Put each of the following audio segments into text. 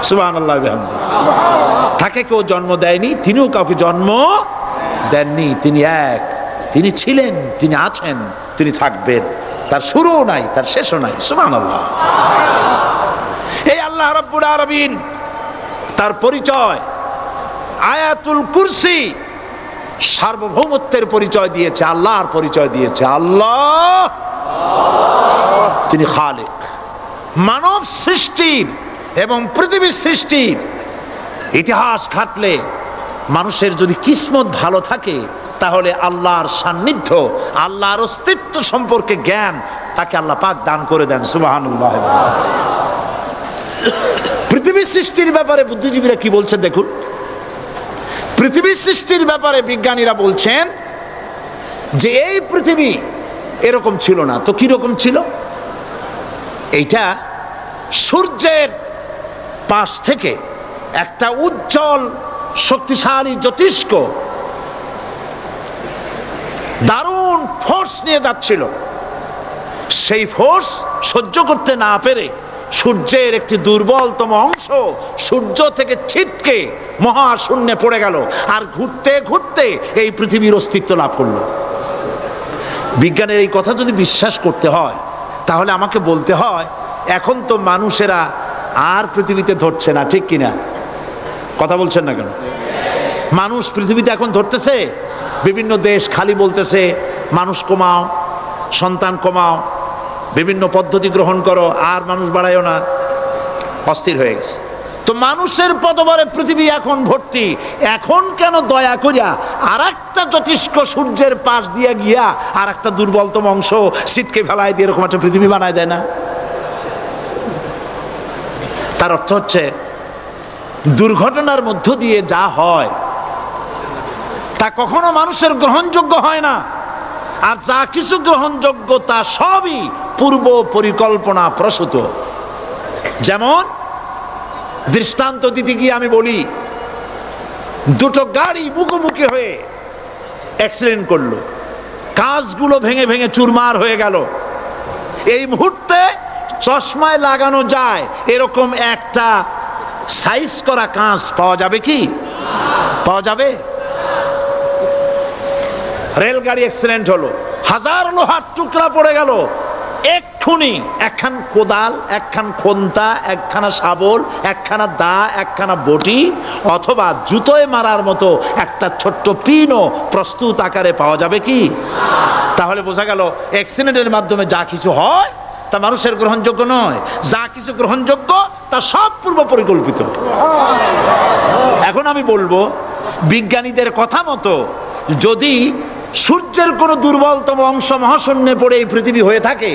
সুবহানাল্লাহ বিহামদিহি। তাকে কেউ জন্ম দেয়নি, তিনিও কাউকে জন্ম দেননি। তিনি এক, তিনি ছিলেন, তিনি আছেন, তিনি থাকবেন। তার শুরুও নাই, তার শেষও নাই। সুবহানাল্লাহ। এই আল্লাহ রাব্বুল আলামিন তার পরিচয় আয়াতুল কুরসি সার্বভৌমত্বের পরিচয় দিয়েছে, আল্লাহর পরিচয় দিয়েছে। আল্লাহ তিনি খালিক। মানব সৃষ্টির এবং পৃথিবীর সৃষ্টির ইতিহাস ঘাটলে মানুষের যদি কিসমত ভালো থাকে তাহলে আল্লাহর সান্নিধ্য, আল্লাহর অস্তিত্ব সম্পর্কে জ্ঞান তাকে আল্লাহ পাক দান করে দেন। সুবহানাল্লাহ। পৃথিবীর সৃষ্টির ব্যাপারে বুদ্ধিজীবীরা কি বলছেন দেখুন। পৃথিবীর সৃষ্টির ব্যাপারে বিজ্ঞানীরা বলছেন যে এই পৃথিবী এরকম ছিল না তো কি রকম ছিল। এইটা সূর্যের পাশ থেকে একটা উজ্জ্বল শক্তিশালী জ্যোতিষ্ক দারুণ ফোর্স নিয়ে যাচ্ছিল। সেই ফোর্স সহ্য করতে না পেরে সূর্যের একটি দুর্বলতম অংশ সূর্য থেকে ছিটকে মহাশূন্যে পড়ে গেল, আর ঘুরতে ঘুরতে এই পৃথিবীর অস্তিত্ব লাভ করলো। বিজ্ঞানের এই কথা যদি বিশ্বাস করতে হয় তাহলে আমাকে বলতে হয় এখন তো মানুষেরা আর পৃথিবীতে ধরছে না, ঠিক কিনা? কথা বলছেন না কেন? মানুষ পৃথিবীতে এখন ধরতেছে। বিভিন্ন দেশ খালি বলতেছে মানুষ কমাও, সন্তান কমাও, বিভিন্ন পদ্ধতি গ্রহণ করো, আর মানুষ বাড়ায়ও না, অস্থির হয়ে গেছে। তো মানুষের পদবরে পৃথিবী এখন ভর্তি। এখন কেন দয়া করিয়া আর একটা জ্যোতিষ্ক সূর্যের পাশ দিয়ে গিয়া আর একটা দুর্বলতম অংশ ছিটকে ফেলায় দিয়ে এরকম একটা পৃথিবী বানায় দেয় না? তার অর্থ হচ্ছে দুর্ঘটনার মধ্য দিয়ে যা হয় তা কখনো মানুষের গ্রহণযোগ্য হয় না, আর যা কিছু গ্রহণযোগ্য তা সবই পূর্ব পরিকল্পনা প্রসূত। যেমন দৃষ্টান্ত দিতে গিয়ে আমি বলি, দুটো গাড়ি মুখোমুখি হয়ে অ্যাক্সিডেন্ট করলো, কাঁচগুলো ভেঙে ভেঙে চুরমার হয়ে গেল। এই মুহূর্তে চশমায় লাগানো যায় এরকম একটা সাইজ করা কাঁচ পাওয়া যাবে কি? পাওয়া যাবে? রেলগাড়ি অ্যাক্সিডেন্ট হলো, হাজার লোহার টুকরা পড়ে গেল, এক্ষুনি একখান কোদাল, একখান খন্তা, একখানা শাবল, একখানা দা, একখানা বটি অথবা জুতোয় মারার মতো একটা ছোট্ট পিনও প্রস্তুত আকারে পাওয়া যাবে কি? তাহলে বোঝা গেল অ্যাক্সিডেন্টের মাধ্যমে যা কিছু হয় তা মানুষের গ্রহণযোগ্য নয়, যা কিছু গ্রহণযোগ্য তা সব পূর্ব পরিকল্পিত। এখন আমি বলবো বিজ্ঞানীদের কথা মতো যদি সূর্যের কোনো দুর্বলতম অংশ মহাশূন্যে পড়ে এই পৃথিবী হয়ে থাকে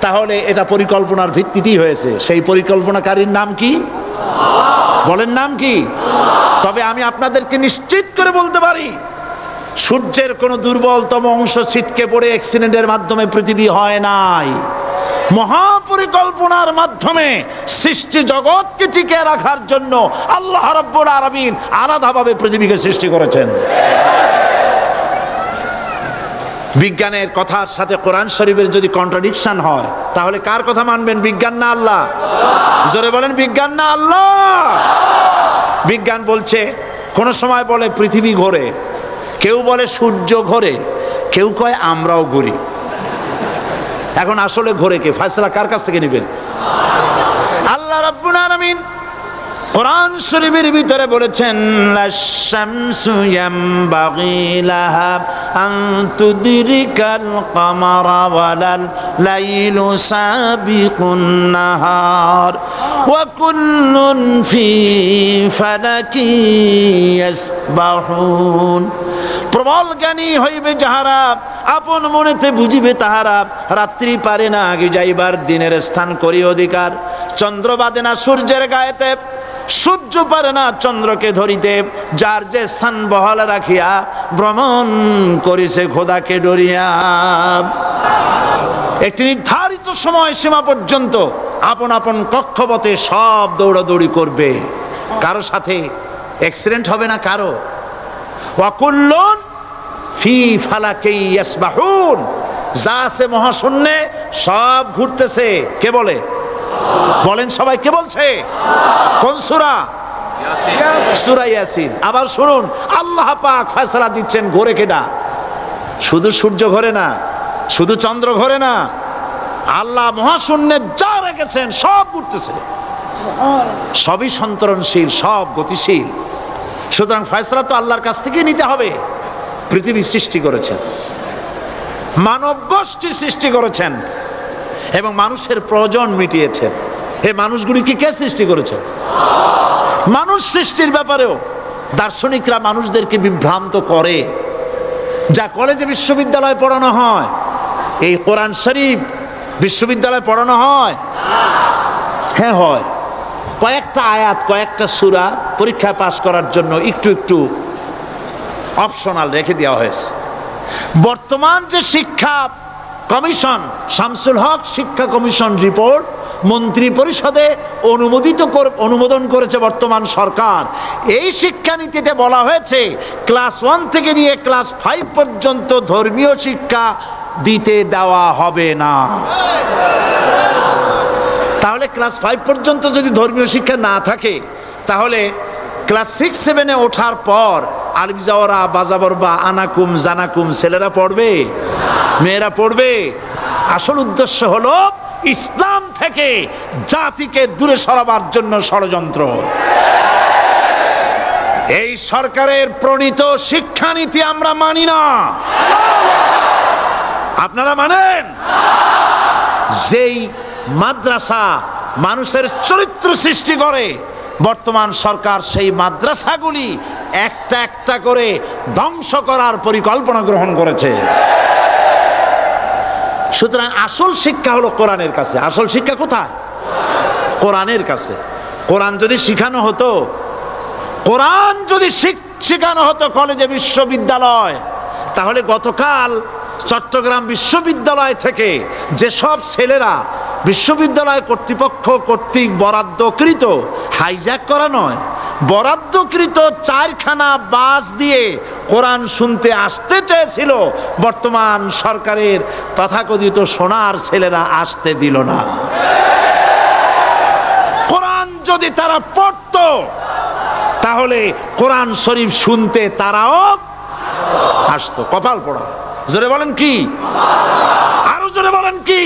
তাহলে এটা পরিকল্পনার ভিত্তিতেই হয়েছে। সেই পরিকল্পনাকারীর নাম কি? বলেন নাম কি? তবে আমি আপনাদেরকে নিশ্চিত করে বলতে পারি সূর্যের কোনো দুর্বলতম অংশ ছিটকে পড়ে অ্যাক্সিডেন্টের মাধ্যমে পৃথিবী হয় নাই। মহাপরিকল্পনার মাধ্যমে সৃষ্টি জগৎকে টিকে রাখার জন্য আল্লাহ রাব্বুল আলামিন আলাদাভাবে পৃথিবীকে সৃষ্টি করেছেন। বিজ্ঞানের কথার সাথে কোরআন শরীফের যদি কন্ট্রাডিকশন হয় তাহলে কার কথা মানবেন? বিজ্ঞান না আল্লাহ? জোরে বলেন, বিজ্ঞান না আল্লাহ? বিজ্ঞান বলছে, কোন সময় বলে পৃথিবী ঘোরে, কেউ বলে সূর্য ঘোরে, কেউ কয় আমরাও ঘুরি। এখন আসলে ঘোরে কে? ফয়সালা কার কাছ থেকে নেবেন? আল্লাহ রাব্বুল আলামিন কোরআন শরীফের ভিতরে বলেছেন, লাশ-শামসু ইয়ামবাগি লাহা আন তুদরিকাল কামারা ওয়ালাল লাইলু সাবিকুন নাহার ওয়া কুল্লুন ফি ফালাকি ইয়াসবাহুন। প্রবল জ্ঞানী হইবে যাহারা, আপন মনেতে বুঝিবে তাহারা, রাত্রি পারে না আগে যাইবার, দিনের স্থান করি অধিকার। চন্দ্র বাদে না সূর্যের গায়েতে, সূর্য পারে না চন্দ্রকে ধরিতে, যার যে স্থান বহাল রাখিয়া ভ্রমণ করিছে খোদাকে ডরিয়া। একটি নির্ধারিত সময় সীমা পর্যন্ত আপন আপন কক্ষপথে সব দৌড়াদৌড়ি করবে, কারো সাথে অ্যাক্সিডেন্ট হবে না কারো। ওয়াকুল্লুন ফি ফালাকি ইয়াসবাহুন, যা আছে মহাশূন্যে সব ঘুরতেছে। কে বলে? বলেন সবাই, কে বলছে? কোন সূরা? সূরা ইয়াসিন। আবার শুনুন, আল্লাহ পাক ফয়সালা দিচ্ছেন, ঘোরে কেডা? শুধু সূর্য ঘোরে না, শুধু চন্দ্র ঘোরে না, আল্লাহ মহাশূন্যে যা রেখেছেন সব ঘুরতেছে, সবই সন্তরণশীল, সব গতিশীল। সুতরাং ফয়সালা তো আল্লাহর কাছ থেকে নিতে হবে। পৃথিবী সৃষ্টি করেছেন, মানব গোষ্ঠী সৃষ্টি করেছেন এবং মানুষের প্রয়োজন মিটিয়েছেন। এই মানুষগুলিকে কে সৃষ্টি করেছেন? মানুষ সৃষ্টির ব্যাপারেও দার্শনিকরা মানুষদেরকে বিভ্রান্ত করে। যা কলেজে বিশ্ববিদ্যালয়ে পড়ানো হয়, এই কোরআন শরীফ বিশ্ববিদ্যালয়ে পড়ানো হয়? হ্যাঁ হয়। কয়েকটা আয়াত, কয়েকটা সূরা পরীক্ষায় পাস করার জন্য একটু একটু অপশনাল রেখে দেওয়া হয়েছে। বর্তমান যে শিক্ষা কমিশন, শামসুল হক শিক্ষা কমিশন রিপোর্ট মন্ত্রী পরিষদে অনুমোদন করেছে বর্তমান সরকার। এই শিক্ষানীতিতে বলা হয়েছে ক্লাস 1 থেকে নিয়ে ক্লাস 5 পর্যন্ত ধর্মীয় শিক্ষা দিতে দেওয়া হবে না। তাহলে ক্লাস 5 পর্যন্ত যদি ধর্মীয় শিক্ষা না থাকে, তাহলে ক্লাস 6-7-এ ওঠার পর আলিফ জাওরা বাজাবর বা আনাকুম জানাকুম ছেলেরা পড়বে? মেয়েরা পড়বে? আসল উদ্দেশ্য হলো ইসলাম থেকে জাতিকে দূরে সরাবার জন্য ষড়যন্ত্র। এই সরকারের প্রণীত শিক্ষানীতি আমরা মানি না। আপনারা মানেন? যেই মাদ্রাসা মানুষের চরিত্র সৃষ্টি করে, বর্তমান সরকার সেই মাদ্রাসাগুলি একটা একটা করে ধ্বংস করার পরিকল্পনা গ্রহণ করেছে। সুতরাং আসল শিক্ষা হলো কোরআনের কাছে। আসল শিক্ষা কোথায়? কোরআনের কাছে। কোরআন যদি শিখানো হতো, কোরআন যদি শিখানো হতো কলেজে বিশ্ববিদ্যালয়, তাহলে গতকাল চট্টগ্রাম বিশ্ববিদ্যালয় থেকে যেসব ছেলেরা বিশ্ববিদ্যালয় কর্তৃপক্ষ কর্তৃক বরাদ্দকৃত, হাইজ্যাক করা নয়, বরাদ্দকৃত 4খানা বাস দিয়ে কোরআন শুনতে আসতে চেয়েছিল, বর্তমান সরকারের তথাকথিত সোনার ছেলেরা আসতে দিল না। কোরআন যদি তারা পড়তো, তাহলে কোরআন শরীফ শুনতে তারাও আসতো। কপাল পোড়া। জোরে বলেন কি? আরো জোরে বলেন কি?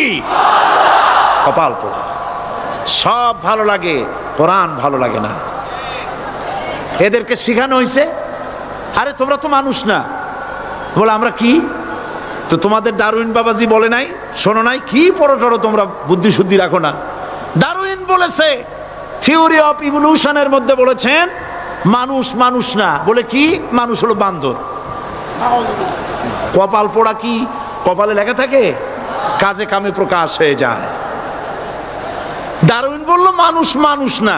কপাল পোড়া। সব ভালো লাগে, কোরআন ভালো লাগে না। এদেরকে শিখানো হয়েছে, আরে তোমরা তো মানুষ না। বলে আমরা কি? তো তোমাদের ডারউইন বাবাজি বলে নাই, শোনো নাই? কি পড়ো টড়ো তোমরা, বুদ্ধি শুদ্ধি রাখো না। ডারউইন বলেছে, থিওরি অফ ইভলিউশনের মধ্যে বলেছেন মানুষ মানুষ না। বলে কি? মানুষ হলো বান্দর। কপাল পোড়া। কি কপালে লেখা থাকে? কাজে কামে প্রকাশ হয়ে যায়। ডারউইন বলল মানুষ মানুষ না।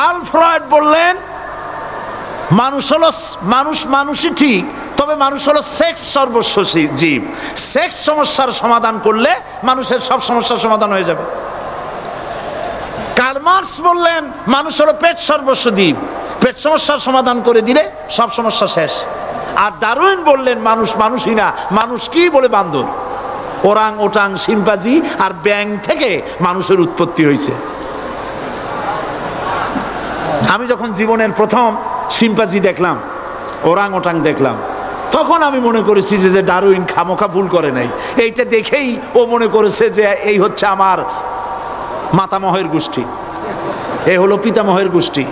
আলফ্রেড বললেন মানুষ হলো মানুষই ঠিক, তবে মানুষ হলো সেক্স সর্বস্ব জীব। সেক্স সমস্যার সমাধান করলে মানুষের সব সমস্যার সমাধান হয়ে যাবে। কার্ল মার্কস বললেন মানুষ হলো পেট সর্বস্ব জীব, পেট সমস্যার সমাধান করে দিলে সব সমস্যা শেষ। আর ডারউইন বললেন মানুষ মানুষই না, মানুষ কি? বলে বান্দর। ওরাং ওটাং শিম্পাজি আর ব্যাং থেকে মানুষের উৎপত্তি হয়েছে। আমি যখন জীবনের প্রথম শিম্পাজি দেখলাম, ওরাং ওটাং দেখলাম, তখন আমি মনে করেছি যে ডারউইন খামোখা ভুল করে নাই। এইটা দেখেই ও মনে করেছে যে এই হচ্ছে আমার মাতামহের গোষ্ঠী, এই হলো পিতামহের গোষ্ঠী।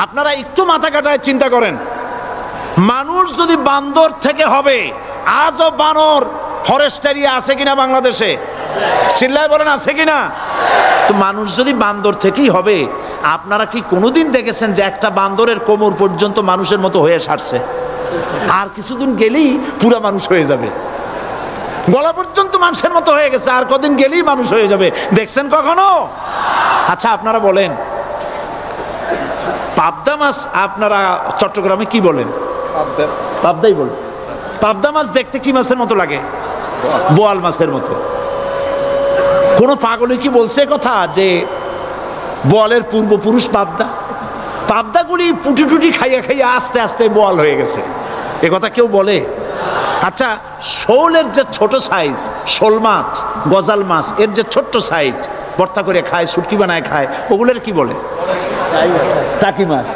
আপনারা একটু মাথা কাটায় চিন্তা করেন, মানুষ যদি বান্দর থেকে হবে, আজও বানর ফরেস্ট এরিয়া আছে কিনা বাংলাদেশে? চিল্লায় বলেন আছে কিনা? তো মানুষ যদি বান্দর থেকেই হবে, আপনারা কি কোনোদিন দেখেছেন যে একটা বান্দরের কোমর পর্যন্ত মানুষের মতো হয়ে সারছে? আর কিছুদিন গেলেই পুরা মানুষ হয়ে যাবে। গলা পর্যন্ত মানুষের মতো হয়ে গেছে, আর কদিন গেলেই মানুষ হয়ে যাবে। দেখছেন কখনো? আচ্ছা আপনারা বলেন, পাবদা মাছ আপনারা চট্টগ্রামে কি বলেন? পাবদাই বলেন। পাবদা মাছ দেখতে কি মাছের মতো লাগে? বোয়াল মাছের মতো। কোন পাগলে কি বলছে কথা যে বোয়ালের পূর্বপুরুষ পাবদা? পাবদাগুলি পুটি টুটি খাইয়া খাইয়া আস্তে আস্তে বোয়াল হয়ে গেছে, এ কথা কেউ বলে? আচ্ছা শোলের যে ছোট সাইজ, শোল মাছ, গজাল মাছ, এর যে ছোট্ট সাইজ, ভর্তা করে খায়, শুটকি বানায় খায়, ওগুলোর কি বলে? টাকি মাছ।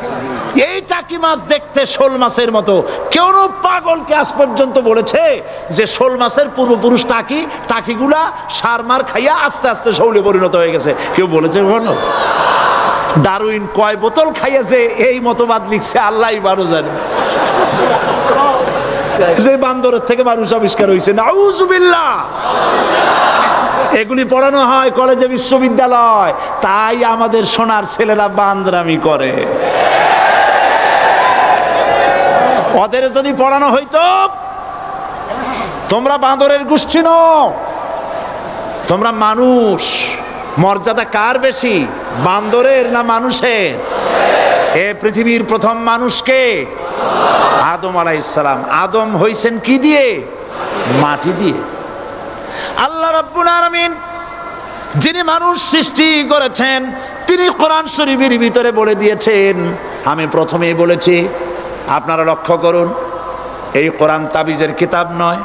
এই টাকি মাছ দেখতে শোল মাছের মতো। কেউ পাগলকে আজ পর্যন্ত বলেছে যে শোল মাছের পূর্বপুরুষ টাকি, টাকিগুলা সার মার খাইয়া আস্তে আস্তে শৌলে পরিণত হয়ে গেছে? কেউ বলেছে কখনো? ডারউইন কয় বোতল খাইয়া যে এই মতবাদ লিখছে আল্লাহই ভালো জানে। যে বান্দরের থেকে মানুষ আবিষ্কার হয়েছে, নাউজুবিল্লাহ। এগুলি পড়ানো হয় কলেজে, বিশ্ববিদ্যালয়, তাই আমাদের সোনার ছেলেরা বান্দরামি করে। ওদের যদি পড়ানো হইতো তোমরা বান্দরের গোষ্ঠী নও, তোমরা মানুষ। মর্যাদা কার বেশি, বান্দরের না মানুষের? এ পৃথিবীর প্রথম মানুষকে আদম আলাইহিস সালাম। আদম হইছেন কি দিয়ে? মাটি দিয়ে। আল্লাহ রাব্বুল আলামিন যিনি মানুষ সৃষ্টি করেছেন, তিনি কোরআন শরীফের ভিতরে বলে দিয়েছেন, আমি প্রথমেই বলেছি, আপনারা লক্ষ্য করুন, এই কোরআন তাবিজের কিতাব নয়,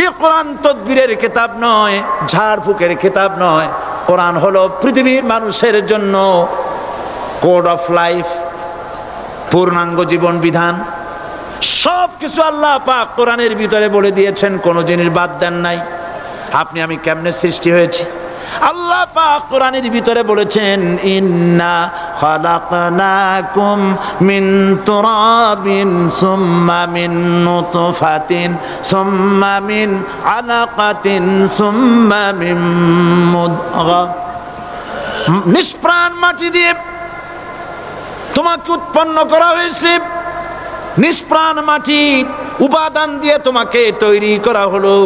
এই কোরআন তদবিরের কিতাব নয়, ঝাড়ফুঁকের কিতাব নয়। কোরআন হলো পৃথিবীর মানুষের জন্য কোড অফ লাইফ, পূর্ণাঙ্গ জীবন বিধান। সব কিছু আল্লাহ পাক কোরআনের ভিতরে বলে দিয়েছেন, কোনো জিনিস বাদ দেন নাই। আপনি আমি কেমনে সৃষ্টি হয়েছি আল্লাহ পাক কোরআনের ভিতরে বলেছেন, ইন্না খালাকনাকুম মিন তুরাবিন সুম্মা মিন নুতফাতিন সুম্মা মিন আলাকাতিন সুম্মা মিন মুদগা। নিষ্প্রাণ মাটি দিয়ে তোমাকে উৎপন্ন করা হয়েছে, নিষ্প্রাণ মাটির উপাদান দিয়ে তোমাকে তৈরি করা হলো।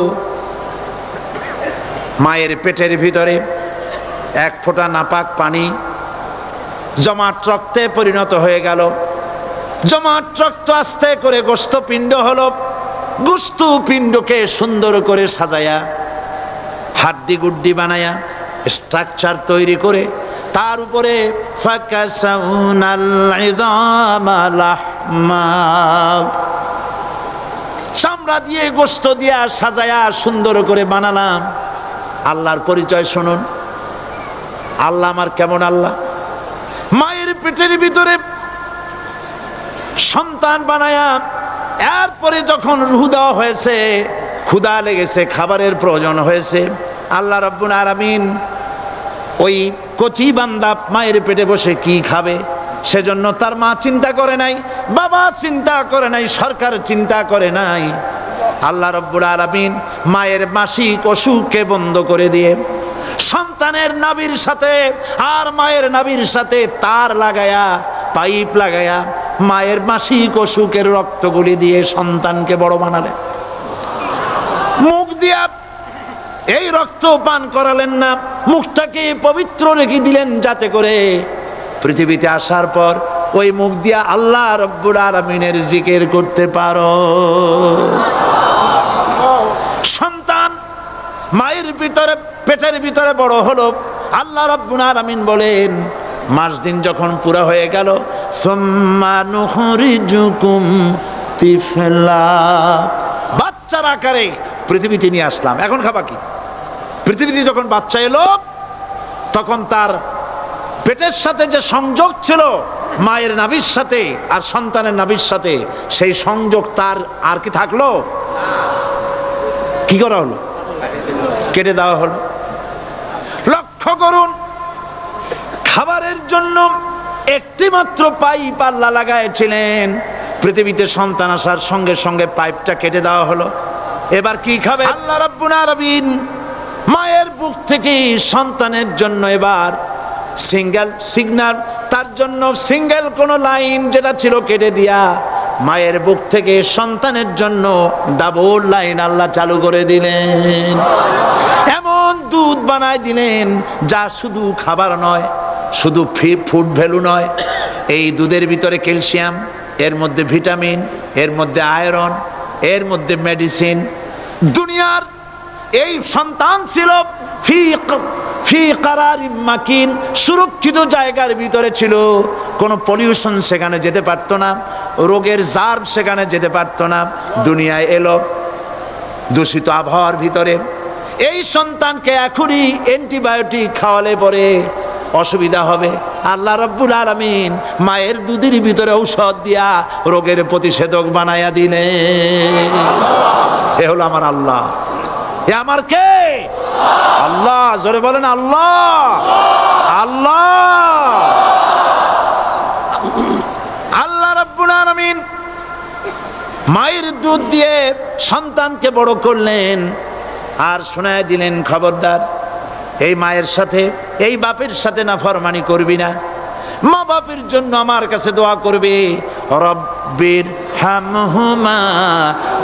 মায়ের পেটের ভিতরে এক ফোঁটা নাপাক পানি জমাট রক্তে পরিণত হয়ে গেল। জমাট রক্ত আস্তে করে গোশতপিণ্ড হলো। গোশতপিণ্ডকে সুন্দর করে সাজায়া, হাড্ডি গুড্ডি বানায়া, স্ট্রাকচার তৈরি করে তার উপরে ফাকাসাউনাল ইযামা লাহমা, চামড়া দিয়ে গোশত দিয়া সাজায়া সুন্দর করে বানালাম। আল্লাহর পরিচয় শুনুন, আল্লাহ আমার কেমন আল্লাহ। মায়ের পেটের ভিতরে সন্তান বানায়া, এরপরে যখন রূহ দেওয়া হয়েছে, ক্ষুধা লেগেছে, খাবারের প্রয়োজন হয়েছে, আল্লাহ রাব্বুল আলামিন ওই কচি বান্দা মায়ের পেটে বসে কি খাবে, সেজন্য তার মা চিন্তা করে নাই, বাবা চিন্তা করে নাই, সরকার চিন্তা করে নাই। আল্লাহ রাব্বুল আলামিন মায়ের মাসিক অসুখকে বন্ধ করে দিয়ে সন্তানের নাভির সাথে আর মায়ের নাভির সাথে তার লাগায়া, পাইপ লাগায়া মায়ের মাসিক অসুখের রক্তগুলি দিয়ে সন্তানকে বড় বানালেন। মুখ দিয়া এই রক্ত পান করালেন না, মুখটাকে পবিত্র রেখে দিলেন যাতে করে পৃথিবীতে আসার পর ওই মুখ দিয়া আল্লাহ রাব্বুল আলামিনের জিকির করতে পারো। সন্তান মায়ের ভিতরে, পেটের ভিতরে বড় হলো। আল্লাহ রাব্বুল আলামিন বলেন, মাস দিন যখন পুরা হয়ে গেল, সুম্মা নুখরিজুকুম তিফলা, বাচ্চার আকারে পৃথিবীতে নিয়ে আসলাম। এখন খাবা কি? পৃথিবীতে যখন বাচ্চা এলো, তখন তার পেটের সাথে যে সংযোগ ছিল মায়ের নাভির সাথে আর সন্তানের নাভির সাথে, সেই সংযোগ তার আর কি থাকলো? কি করা হলো? কেটে দেওয়া হলো। লক্ষ্য করুন, খাবারের জন্য একটি মাত্র পাইপ আল্লাহ লাগাইছিলেন, পৃথিবীতে সন্তান আসার সঙ্গে সঙ্গে পাইপটা কেটে দেওয়া হলো। এবার কি খাবে? আল্লাহ রাব্বুল আলামিন মায়ের বুক থেকে সন্তানের জন্য এবার সিঙ্গেল সিগন্যাল, তার জন্য সিঙ্গেল কোন লাইন যেটা ছিল কেটে দিয়া মায়ের বুক থেকে সন্তানের জন্য ডাবল লাইন আল্লাহ চালু করে দিলেন। এমন দুধ বানায় দিলেন যা শুধু খাবার নয়, শুধু ফুড ভ্যালু নয়, এই দুধের ভিতরে ক্যালসিয়াম, এর মধ্যে ভিটামিন, এর মধ্যে আয়রন, এর মধ্যে মেডিসিন। দুনিয়ার এই সন্তান ছিল ফি কারারিম মাকিন, সুরক্ষিত জায়গার ভিতরে ছিল। কোনো পলিউশন সেখানে যেতে পারতো না, রোগের জার্ম সেখানে যেতে পারতো না। দুনিয়ায় এলো দূষিত আবহাওয়ার ভিতরে, এই সন্তানকে এখনই অ্যান্টিবায়োটিক খাওয়ালে পরে অসুবিধা হবে। আল্লাহ রাব্বুল আলামিন মায়ের দুধের ভিতরে ঔষধ দিয়া রোগের প্রতিষেধক বানায়া দিলেন। এ হলো আমার আল্লাহ। এ আমার কে? আল্লাহ। জোরে বলেন আল্লাহ। আল্লাহ আল্লাহ রাব্বুল আলামিন মায়ের দুধ দিয়ে সন্তানকে বড় করলেন আর শোনায় দিলেন, খবরদার এই মায়ের সাথে এই বাপের সাথে নাফরমানি করবি না। মা বাপের জন্য আমার কাছে দোয়া করবে, রব্বির হামহুমা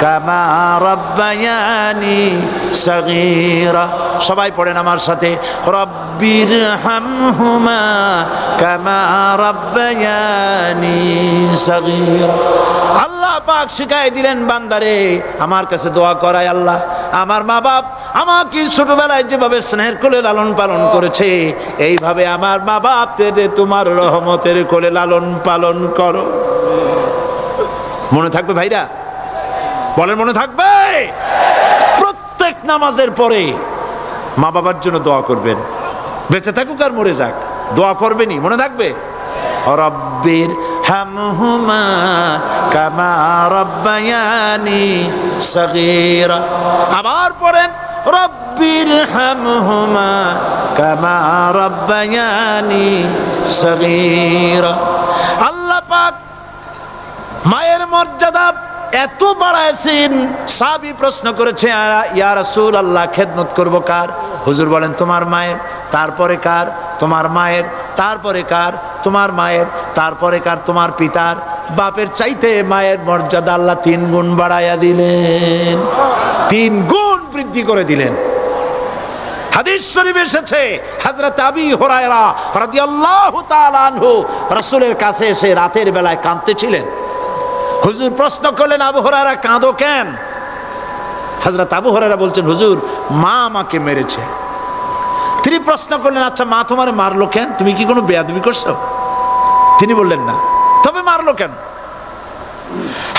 কামা রাব্বায়ানি সাগীরা। সবাই পড়েন আমার সাথে, রব্বির হামহুমা কামা রাব্বায়ানি সাগীরা। আল্লাহ পাক শিখাই দিলেন বান্দারে আমার কাছে দোয়া করায়, আল্লাহ আমার মা বাপ আমাকে ছোটবেলায় যেভাবে স্নেহের কোলে লালন পালন করেছে, এইভাবে আমার মা বাপকে তোমার রহমতের কোলে লালন পালন করো। মনে থাকবে ভাইরা? বলেন মনে থাকবে? প্রত্যেক নামাজের পরে মা বাবার জন্য দোয়া করবেন, বেঁচে থাকুক আর মরে যাক, দোয়া করবেনই। মনে থাকবে? রব্বির হামহুমা কামা রাব্বায়ানি সাগীরা। আবার পড়েন, রব্বির হামহুমা কামা রাব্বায়ানি সাগীরা। আল্লাহ পাক মায়ের মর্যাদা এত বাড়াইছেন, সাহাবী প্রশ্ন করেছে, ইয়া রাসূলুল্লাহ খেদমত করব কার? হুজুর বলেন তোমার মায়ের, তারপরে কার? তোমার মায়ের, তারপরে কার? তোমার মায়ের, তারপরে কার? তোমার পিতার। বাপের চাইতে মায়ের মর্যাদা আল্লাহ 3 গুণ বাড়াইয়া দিলেন, 3 গুণ বৃদ্ধি করে দিলেন। হাদিস শরীফে এসেছে, হযরত আবী হুরায়রা রাদিয়াল্লাহু তাআলা আনহু রাসূলের কাছে এসে রাতের বেলায় কাঁদতেছিলেন। হুজুর প্রশ্ন করলেন, আবু হুরায়রা কাঁদো কেন? হযরত আবু হুরায়রা বলছেন, হুজুর মা আমাকে মেরেছে। তিনি প্রশ্ন করলেন, আচ্ছা মা তোমার মারলো কেন? তুমি কি কোনো বেয়াদবি করছো? তিনি বললেন না, তবে মারলো কেন?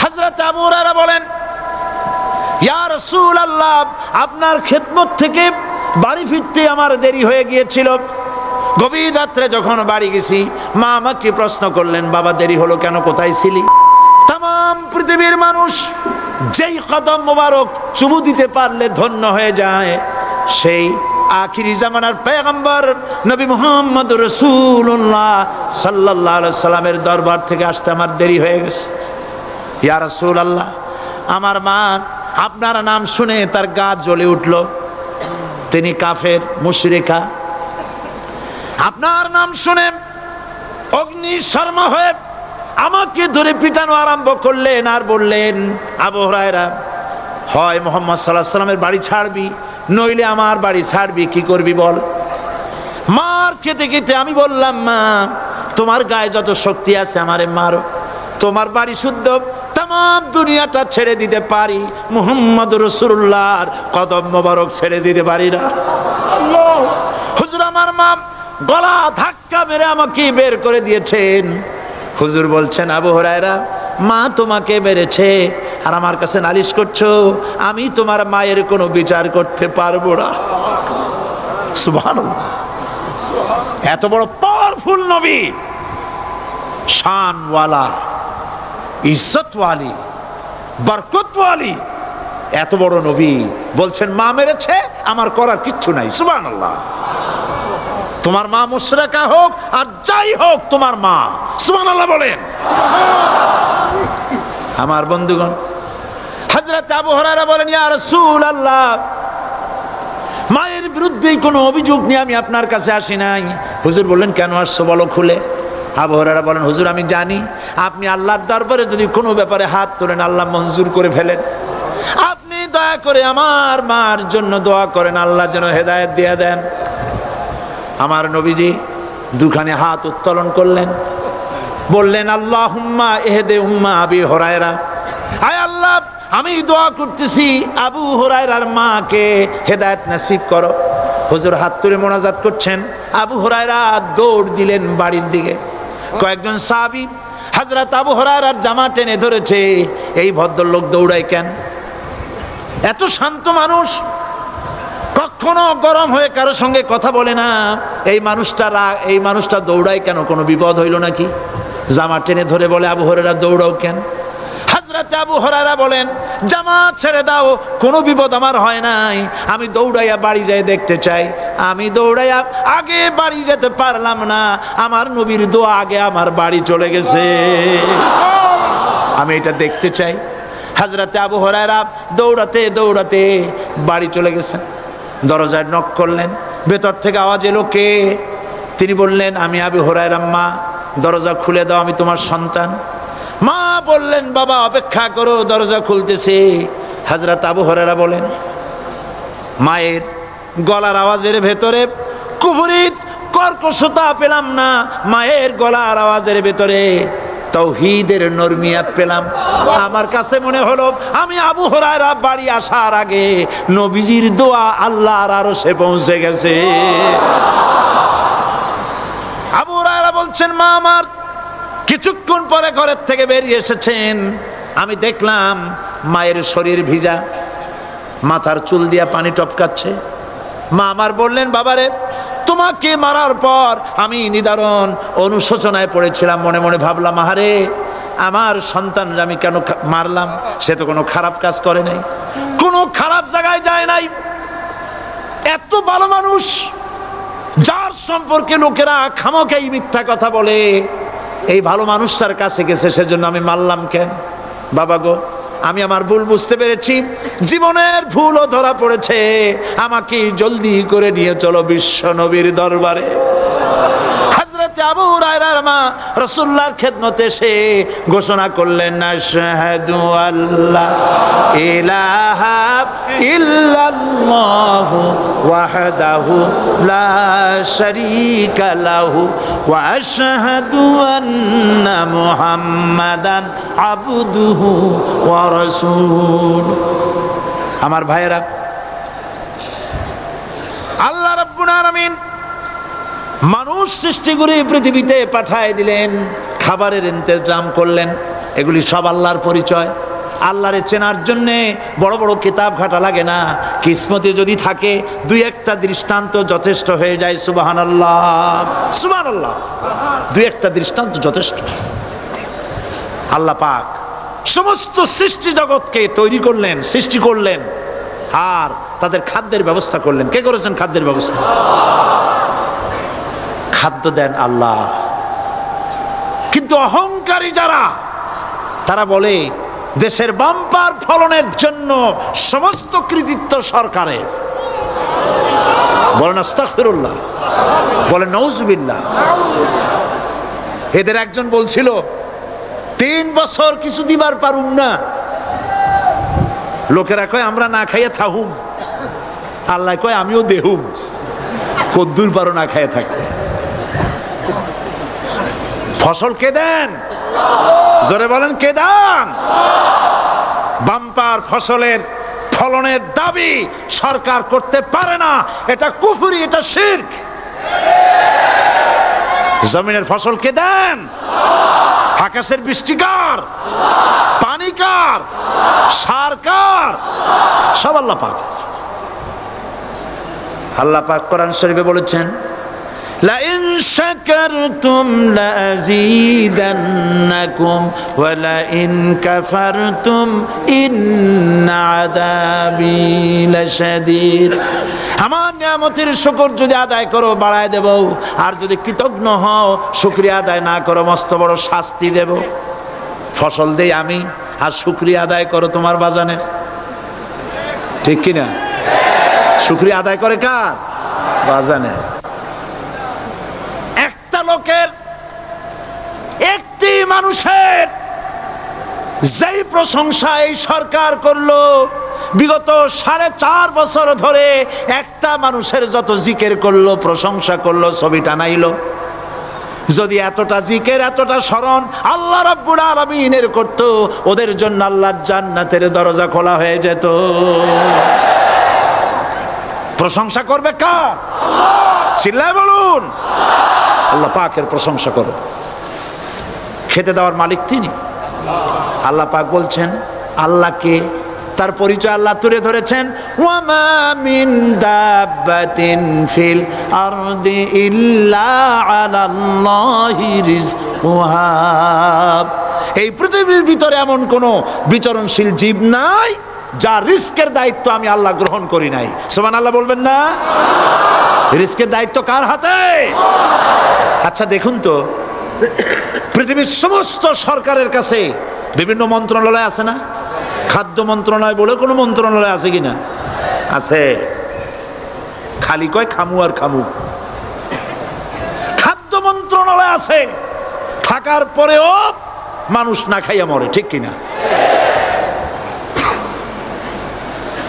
হযরত আবু হুরায়রা বলেন, ইয়া রাসূলুল্লাহ আপনার খেদমত থেকে বাড়ি ফিরতে আমার দেরি হয়ে গিয়েছিল। গভীর রাত্রে যখন বাড়ি গেছি, মা আমাকে প্রশ্ন করলেন, বাবা দেরি হলো কেন, কোথায় ছিলি? তাম পৃথিবীর মানুষ যেই কদম মোবারক চুমু দিতে পারলে ধন্য হয়ে যায়, সেই আখিরি জামানার পয়গম্বর নবী মুহাম্মদ রাসূলুল্লাহ সাল্লাল্লাহু আলাইহি সাল্লামের দরবার থেকে আসতে আমার দেরি হয়ে গেছে। ইয়া রাসূলুল্লাহ আমার মা আপনার নাম শুনে তার গা জ্বলে উঠল, তিনি কাফের মুশরিকা। আপনার নাম শুনে অগ্নি শর্মা হয়ে আমাকে ধরে পিটানো আরম্ভ করলেন আর বললেন, আবু হুরায়রা হয় মুহাম্মদ সাল্লাল্লাহু আলাইহি সাল্লামের বাড়ি ছাড়বি, নইলে আমার বাড়ি ছাড়বি, কি করবি বল? মার খেতে খেতে আমি বললাম, মা তোমার গায়ে যত শক্তি আছে আমারে মারো, তোমার বাড়ি শুদ্ধ তাম দুনিয়াটা ছেড়ে দিতে পারি, মুহাম্মদ রাসূলুল্লাহর কদম মোবারক ছেড়ে দিতে পারি না। হুজুর আমার মা গলা ধাক্কা মেরে আমাকে বের করে দিয়েছেন। হুজুর বলছেন, আবু হুরায়রা মা তোমাকে মেরেছে আর আমার কাছে নালিশ করছো, আমি তোমার মায়ের কোনো বিচার করতে পারবো না। সুবহানাল্লাহ, এত বড় পাওয়ারফুল নবী, শানওয়ালা, ইজ্জতওয়ালি, বরকতওয়ালি, এত বড় নবী বলছেন মা মেরেছে, আমার করার কিচ্ছু নাই। সুবহানাল্লাহ। তোমার মা মুশরিকা হোক আর যাই হোক, তোমার মা। সুবহানাল্লাহ বলেন। আমার বন্ধুগণ, হযরত আবু হুরায়রা বলেন, ইয়া রাসূলুল্লাহ মায়ের বিরুদ্ধে কোনো অভিযোগ নিয়ে আমি আপনার কাছে আসি নাই। হুজুর বললেন, কেন আসছো বলো খুলে। আবু হুরায়রা বলেন, হুজুর আমি জানি আপনি আল্লাহর দরবারে যদি কোনো ব্যাপারে হাত তোলেন আল্লাহ মঞ্জুর করে ফেলেন। আপনি দয়া করে আমার মার জন্য দোয়া করেন, আল্লাহ যেন হেদায়েত দিয়ে দেন। আমার নবীজি দুখানে হাত উত্তোলন করলেন, বললেন, আল্লাহুম্মা ইহদি উম্মা আবি হুরায়রা, আয় আল্লাহ আমি দোয়া করতেছি আবু হুরায়রার মাকে হেদায়েত নসিব করো। হুজুর হাত তুলে মোনাজাত করছেন, আবু হুরায়রা দৌড় দিলেন বাড়ির দিকে। কয়েকজন সাহাবী হযরত আবু হুরায়রার জামা টেনে ধরেছে, এই ভদ্রলোক দৌড়ায় কেন? এত শান্ত মানুষ কখনো গরম হয়ে কারোর সঙ্গে কথা বলে না। এই মানুষটা দৌড়ায় কেন? কোনো বিপদ হইল নাকি? জামা টেনে ধরে বলে, আবু হুরায়রা দৌড়াও কেন? হযরত আবু হুরায়রা বলেন, জামা ছেড়ে দাও, কোনো বিপদ আমার হয় নাই, আমি দৌড়াইয়া বাড়ি যাই দেখতে চাই। আমি দৌড়াইয়া আগে বাড়ি যেতে পারলাম না, আমার নবীর দোয়া আগে আমার বাড়ি চলে গেছে, আমি এটা দেখতে চাই। হযরত আবু হুরায়রা দৌড়াতে দৌড়াতে বাড়ি চলে গেছেন। দরজায় নক করলেন, ভেতর থেকে আওয়াজ এলো, কে? তিনি বললেন, আমি আবু হুরায়রা। মা, দরজা খুলে দাও, আমি তোমার সন্তান। মা বললেন, বাবা অপেক্ষা করো, দরজা খুলতেছে। হযরত আবু হুরায়রা বলেন, মায়ের গলার আওয়াজের ভেতরে কুফরি কর্কশতা পেলাম না, মায়ের গলার আওয়াজের ভেতরে তাওহীদের নরমিয়াত পেলাম। আমার কাছে মনে হলো আমি আবু হুরায়রা বাড়ি আসার আগে নবীজির দোয়া আল্লাহর আরশে পৌঁছে গেছে। আবু হুরায়রা বলছেন, মা আমার কিছুক্ষণ পরে ঘরের থেকে বেরিয়ে এসেছেন, আমি দেখলাম মায়ের শরীর ভিজা, মাথার চুল দিয়া পানি টপকাচ্ছে। মা আমার বললেন, বাবারে তোমাকে মারার পর আমি নিদারুণ অনুশোচনায় পড়েছিলাম, মনে মনে ভাবলাম, আহারে আমার সন্তান আমি কেন মারলাম? সে তো কোনো খারাপ কাজ করে নাই, কোনো খারাপ জায়গায় যায় নাই, এত ভালো মানুষ যার সম্পর্কে লোকেরা খামোখাই মিথ্যা কথা বলে, এই ভালো মানুষটার কাছে গেছে, সেজন্য আমি মারলাম কেন? বাবা গো, আমি আমার ভুল বুঝতে পেরেছি, জীবনের ভুলও ধরা পড়েছে, আমাকে জলদি করে নিয়ে চলো বিশ্ব নবীর দরবারে। হযরত আবু হুরায়রার মা রাসূলুল্লাহর খেদমতে এসে ঘোষণা করলেন, আশহাদু আল্লা ইলাহা ইল্লাল্লাহু ওয়াহদাহু লা শারীকা লাহু ওয়া আশহাদু আন্না মুহাম্মাদান আবদুহু ওয়া রাসূলুহু। আমার ভাইয়েরা, আল্লাহ রাব্বুল আলামিন মানুষ সৃষ্টি করে পৃথিবীতে পাঠায় দিলেন, খাবারের ইন্তজাম করলেন, এগুলি সব আল্লাহর পরিচয়। আল্লাহরে চেনার জন্যে বড় বড় কিতাব ঘাটা লাগে না, কিসমতে যদি থাকে দুই একটা দৃষ্টান্ত যথেষ্ট হয়ে যায়। সুবহানাল্লাহ, সুবহানাল্লাহ, দুই একটা দৃষ্টান্ত যথেষ্ট। আল্লাহ পাক সমস্ত সৃষ্টি জগৎকে তৈরি করলেন, সৃষ্টি করলেন, আর তাদের খাদ্যের ব্যবস্থা করলেন। কে করেছেন খাদ্যের ব্যবস্থা? খাদ্য দেন আল্লাহ। কিন্তু অহংকারী যারা, তারা বলে দেশের বাম্পার ফলনের জন্য সমস্ত কৃতিত্ব সরকারের। বলেন আস্তাগফিরুল্লাহ, বলেন নাউজুবিল্লাহ। এদের একজন বলছিল, 3 বছর কিছু দিবার পারুম না, লোকেরা কয় আমরা না খাইয়ে থাকুম, আল্লাহ কয় আমিও দেহুম, কদ্দুর পারো না খাইয়ে থাকতে। ফসল কে দেন? জোরে বলেন, কে দেন? বাম্পার ফসলের ফলনের দাবি সরকার করতে পারে না, এটা কুফরি, এটা শিরক। জমিনের ফসল কে দেন? আকাশের বৃষ্টি কার? পানি কার? সার কার? সব আল্লাহ পাক। আল্লাহ পাক কোরআন শরীফে বলেছেন, লাইন শাকারতুম লাযীদান্নাকুম ওয়া লাইন কাফারতুম ইন্না আযাবী লাশাদীদ। আমার নিয়ামতের শুকর যদি আদায় করো বাড়ায় দেব, আর যদি কৃতজ্ঞ হও শুকরিয়া আদায় না করো মস্ত বড় শাস্তি দেব। ফসল দেই আমি, আর শুকরিয়া আদায় করো তোমার বাজানের। ঠিক কিনা? শুকরিয়া আদায় করে কার? বাজানের। একটা লোকের, একটি মানুষের যেই প্রশংসা এই সরকার করলো, বিগত 4.5 বছর ধরে একটা মানুষের যত জিকির করলো, প্রশংসা করলো, ছবি টানাইলো, যদি এতটা জিকির এতটা স্মরণ আল্লাহ রাব্বুল আলামিনের করতো, ওদের জন্য আল্লাহর জান্নাতের দরজা খোলা হয়ে যেত। প্রশংসা করবে কার? চিল্লায় বলুন, আল্লাহ পাকের প্রশংসা করো। খেতে দেওয়ার মালিক তিনি। আল্লাহ পাক বলছেন, আল্লাহকে তার পরিচয় আল্লাহ তুলে ধরেছেন, ওয়ামা মিন দাব্বাতিন ফিল আরদি ইল্লা আলাল্লাহি রিজকুহা। এই পৃথিবীর ভিতরে এমন কোন বিচরণশীল জীব নাই যার রিস্কের দায়িত্ব আমি আল্লাহ গ্রহণ করি নাই। সুবহানাল্লাহ বলবেন না? রিস্কের দায়িত্ব কার হাতে? আচ্ছা দেখুন তো, পৃথিবীর সমস্ত সরকারের কাছে বিভিন্ন মন্ত্রণালয় আছে না? খাদ্য মন্ত্রণালয় বলে কোনো মন্ত্রণালয় আছে কিনা? আছে। খালি কয় খামু আর খামু। খাদ্য মন্ত্রণালয় আছে, থাকার পরেও মানুষ না খাইয়া মরে, ঠিক কিনা?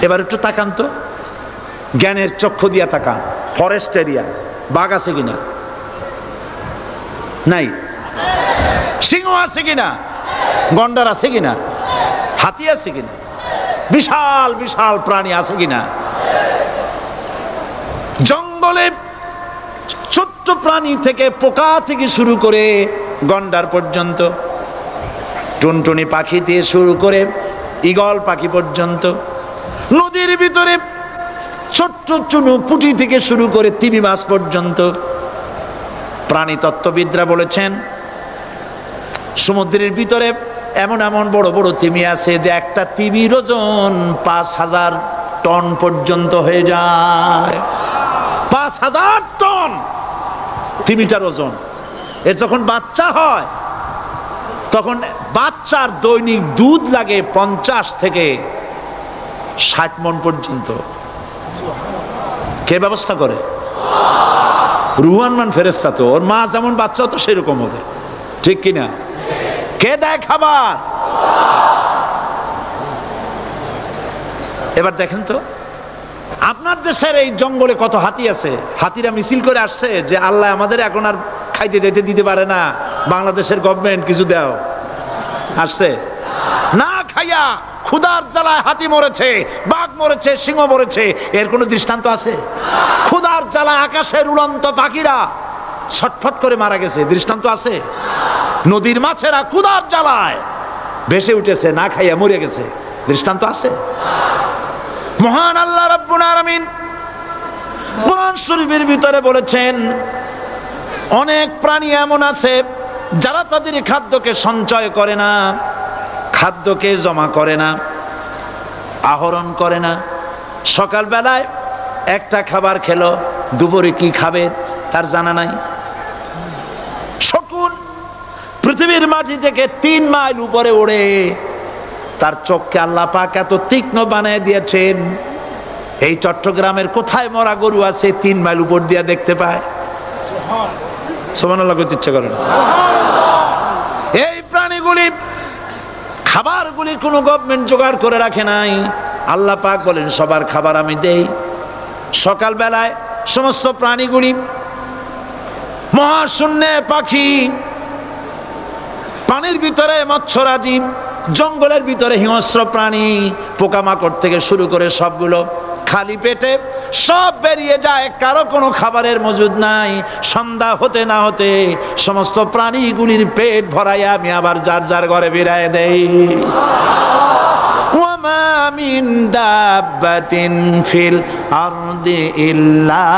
এবার একটু তাকান তো, জ্ঞানের চক্ষু দিয়া তাকান। ফরেস্ট এরিয়া, বাঘ আছে কিনা? নাই। সিংহ আছে কিনা? গন্ডার আছে কিনা? হাতি আছে কিনা? বিশাল বিশাল প্রাণী আছে কিনা? জঙ্গলে ছোট্ট প্রাণী থেকে পোকা থেকে শুরু করে গন্ডার পর্যন্ত, টুনটুনি পাখি দিয়ে শুরু করে ঈগল পাখি পর্যন্ত, নদীর ভিতরে ছোট্ট চুনু পুঁটি থেকে শুরু করে তিমি মাছ পর্যন্ত। প্রাণী তত্ত্ববিদরা বলেছেন সমুদ্রের ভিতরে এমন এমন বড় বড় তিমি আছে যে একটা তিমির ওজন 5000 টন পর্যন্ত হয়ে যায়। 5000 টন তিমিটার ওজন। এর যখন বাচ্চা হয় তখন বাচ্চার দৈনিক দুধ লাগে 50 থেকে 60 মণ পর্যন্ত। কে ব্যবস্থা করে? রুহান মান ফেরেশতা। তো ওর মা যেমন বাচ্চা তো সেরকম হবে, ঠিক কিনা? কে দেয় খাবার? এবার দেখেন তো, আপনার দেশের এই জঙ্গলে কত হাতি আছে। হাতিরা মিছিল করে আসছে যে আল্লাহ আমাদের এখন আর খাইতে যেতে দিতে পারে না, বাংলাদেশের গভর্নমেন্ট কিছু দাও। আসছে না, খাইয়া ক্ষুধার জ্বালায় হাতি মরেছে, বাঘ মরেছে, সিংহ মরেছে। এর কোনো দৃষ্টান্ত আছে? ক্ষুধার জ্বালায় আকাশের উড়ন্ত পাখিরা ছটফট করে মারা গেছে, দৃষ্টান্ত আছে? নদীর মাছেরা ক্ষুধার জ্বালায় ভেসে উঠেছে, না খাইয়া মরে গেছে, দৃষ্টান্ত আছে? মহান আল্লাহ রাব্বুল আলামিন কোরআন শরীফের ভিতরে বলেছেন অনেক প্রাণী এমন আছে যারা তাদের খাদ্যকে সঞ্চয় করে না, খাদ্যকে জমা করে না, আহরণ করে না। সকালবেলায় একটা খাবার খেলো, দুপুরে কি খাবে তার জানা নাই। শকুন পৃথিবীর মাটি থেকে 3 মাইল উপরে ওড়ে, তার চোখকে আল্লাহ পাক এত তীক্ষ্ণ বানিয়ে দিয়েছেন, এই চট্টগ্রামের কোথায় মরা গরু আছে 3 মাইল উপর দিয়ে দেখতে পায়। সুবহানাল্লাহ করতে ইচ্ছা করে না। এই প্রাণীগুলি খাবারগুলি কোনো গভর্নমেন্ট জোগাড় করে রাখে নাই। আল্লাহ পাক বলেন সবার খাবার আমি দেই। সকালবেলায় সমস্ত প্রাণীগুলি, মহাশূন্যে পাখি, পানির ভিতরে মৎস্যরাজি, জঙ্গলের ভিতরে হিংস্র প্রাণী, পোকামাকড় থেকে শুরু করে সবগুলো খালি পেটে সব বেরিয়ে যায়, কারো কোনো খাবারের মজুদ নাই। সন্ধ্যা হতে না হতে সমস্ত প্রাণীগুলির পেট ভরাইয়া আমি আবার যার যার ঘরে ফিরাইয়া দেই। ওয়ামা মিন দাব্বাতিন ফিল আরদি ইল্লা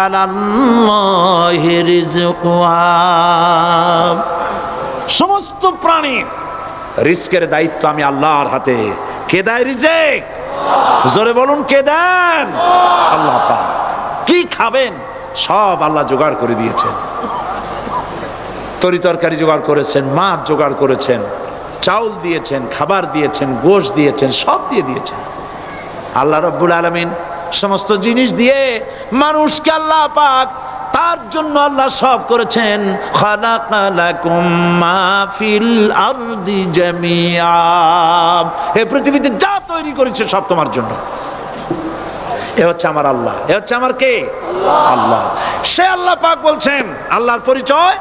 আলাল্লাহি রিজকুহা। সমস্ত প্রাণীর রিজকের দায়িত্ব আমি আল্লাহর হাতে। কে দেয় রিজেক? জোরে বলুন, কে দেন? আল্লাহ পাক। কি খাবেন সব আল্লাহ জোগাড় করে দিয়েছেন। তরি তরকারি জোগাড় করেছেন, মাছ জোগাড় করেছেন, চাউল দিয়েছেন, খাবার দিয়েছেন, গোশত দিয়েছেন, সব দিয়ে দিয়েছেন আল্লাহ রাব্বুল আলামিন। সমস্ত জিনিস দিয়ে মানুষকে আল্লাহ পাক তার জন্য আল্লাহ সব করেছেন। খালাকালাকুম মা ফিল আরদি জামিআ। এই পৃথিবীতে যা তৈরি করেছে সব তোমার জন্য। এ হচ্ছে আমার আল্লাহ। এ হচ্ছে আমার কে? আল্লাহ। সে আল্লাহ পাক বলছেন, আল্লাহর পরিচয়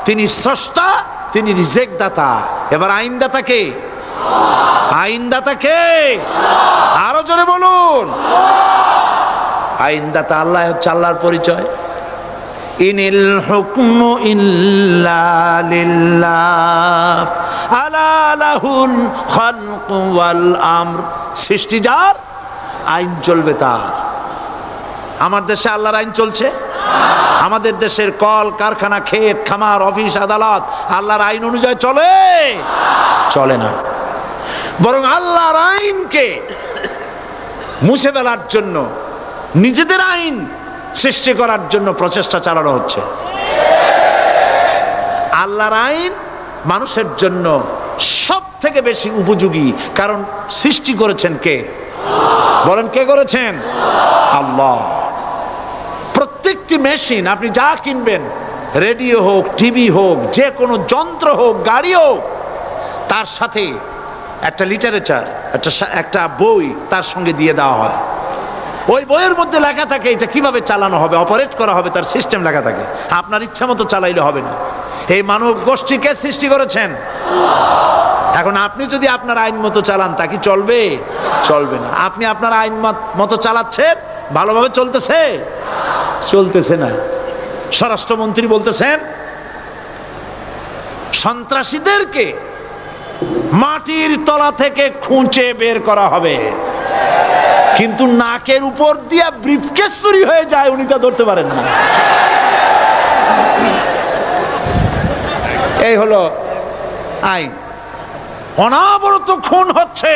তিনি স্রষ্টা, তিনি রিজেক দাতা। এবার আইনদাতা কে? আইনদাতা কে? আরো জোরে বলুন। আইনদাতা আল্লাহ হচ্ছে আল্লাহর পরিচয়। ইনিল হুকমু ইল্লা লিল্লাহ আলা লাহুল খালকু ওয়াল আমর, সৃষ্টি যার, আইন চলবে তার। আমার দেশে আল্লাহর আইন চলছে? আমাদের দেশের কল কারখানা, ক্ষেত খামার, অফিস আদালত আল্লাহর আইন অনুযায়ী চলে? চলে না। বরং আল্লাহর আইনকে মুছে ফেলার জন্য, নিজেদের আইন সৃষ্টি করার জন্য প্রচেষ্টা চালানো হচ্ছে। আল্লাহর আইন মানুষের জন্য সব থেকে বেশি উপযোগী, কারণ সৃষ্টি করেছেন কে? বলেন, কে করেছেন? আল্লাহ। প্রত্যেকটি মেশিন আপনি যা কিনবেন, রেডিও হোক, টিভি হোক, যে কোনো যন্ত্র হোক, গাড়ি হোক, তার সাথে একটা লিটারেচার, একটা বই তার সঙ্গে দিয়ে দেওয়া হয়। ওই বইয়ের মধ্যে লেখা থাকে এটা কিভাবে চালানো হবে, অপারেট করা হবে, তার সিস্টেম লেখা থাকে। আপনার ইচ্ছা মতো চালাইলে হবে না। এই মানব গোষ্ঠীকে সৃষ্টি করেছেন। এখন আপনি যদি আপনার আইন মতো চালান, তা কি চলবে? চলবে না। আপনি আপনার আইন মতো চালাচ্ছেন, ভালোভাবে চলতেছে? চলতেছে না। স্বরাষ্ট্রমন্ত্রী বলতেছেন সন্ত্রাসীদেরকে মাটির তলা থেকে খুঁজে বের করা হবে, কিন্তু নাকের উপর দিয়ে ব্রিফকেস চুরি হয়ে যায়, উনি তা ধরতে পারেন না। এই হলো আইন। অনাবরত খুন হচ্ছে,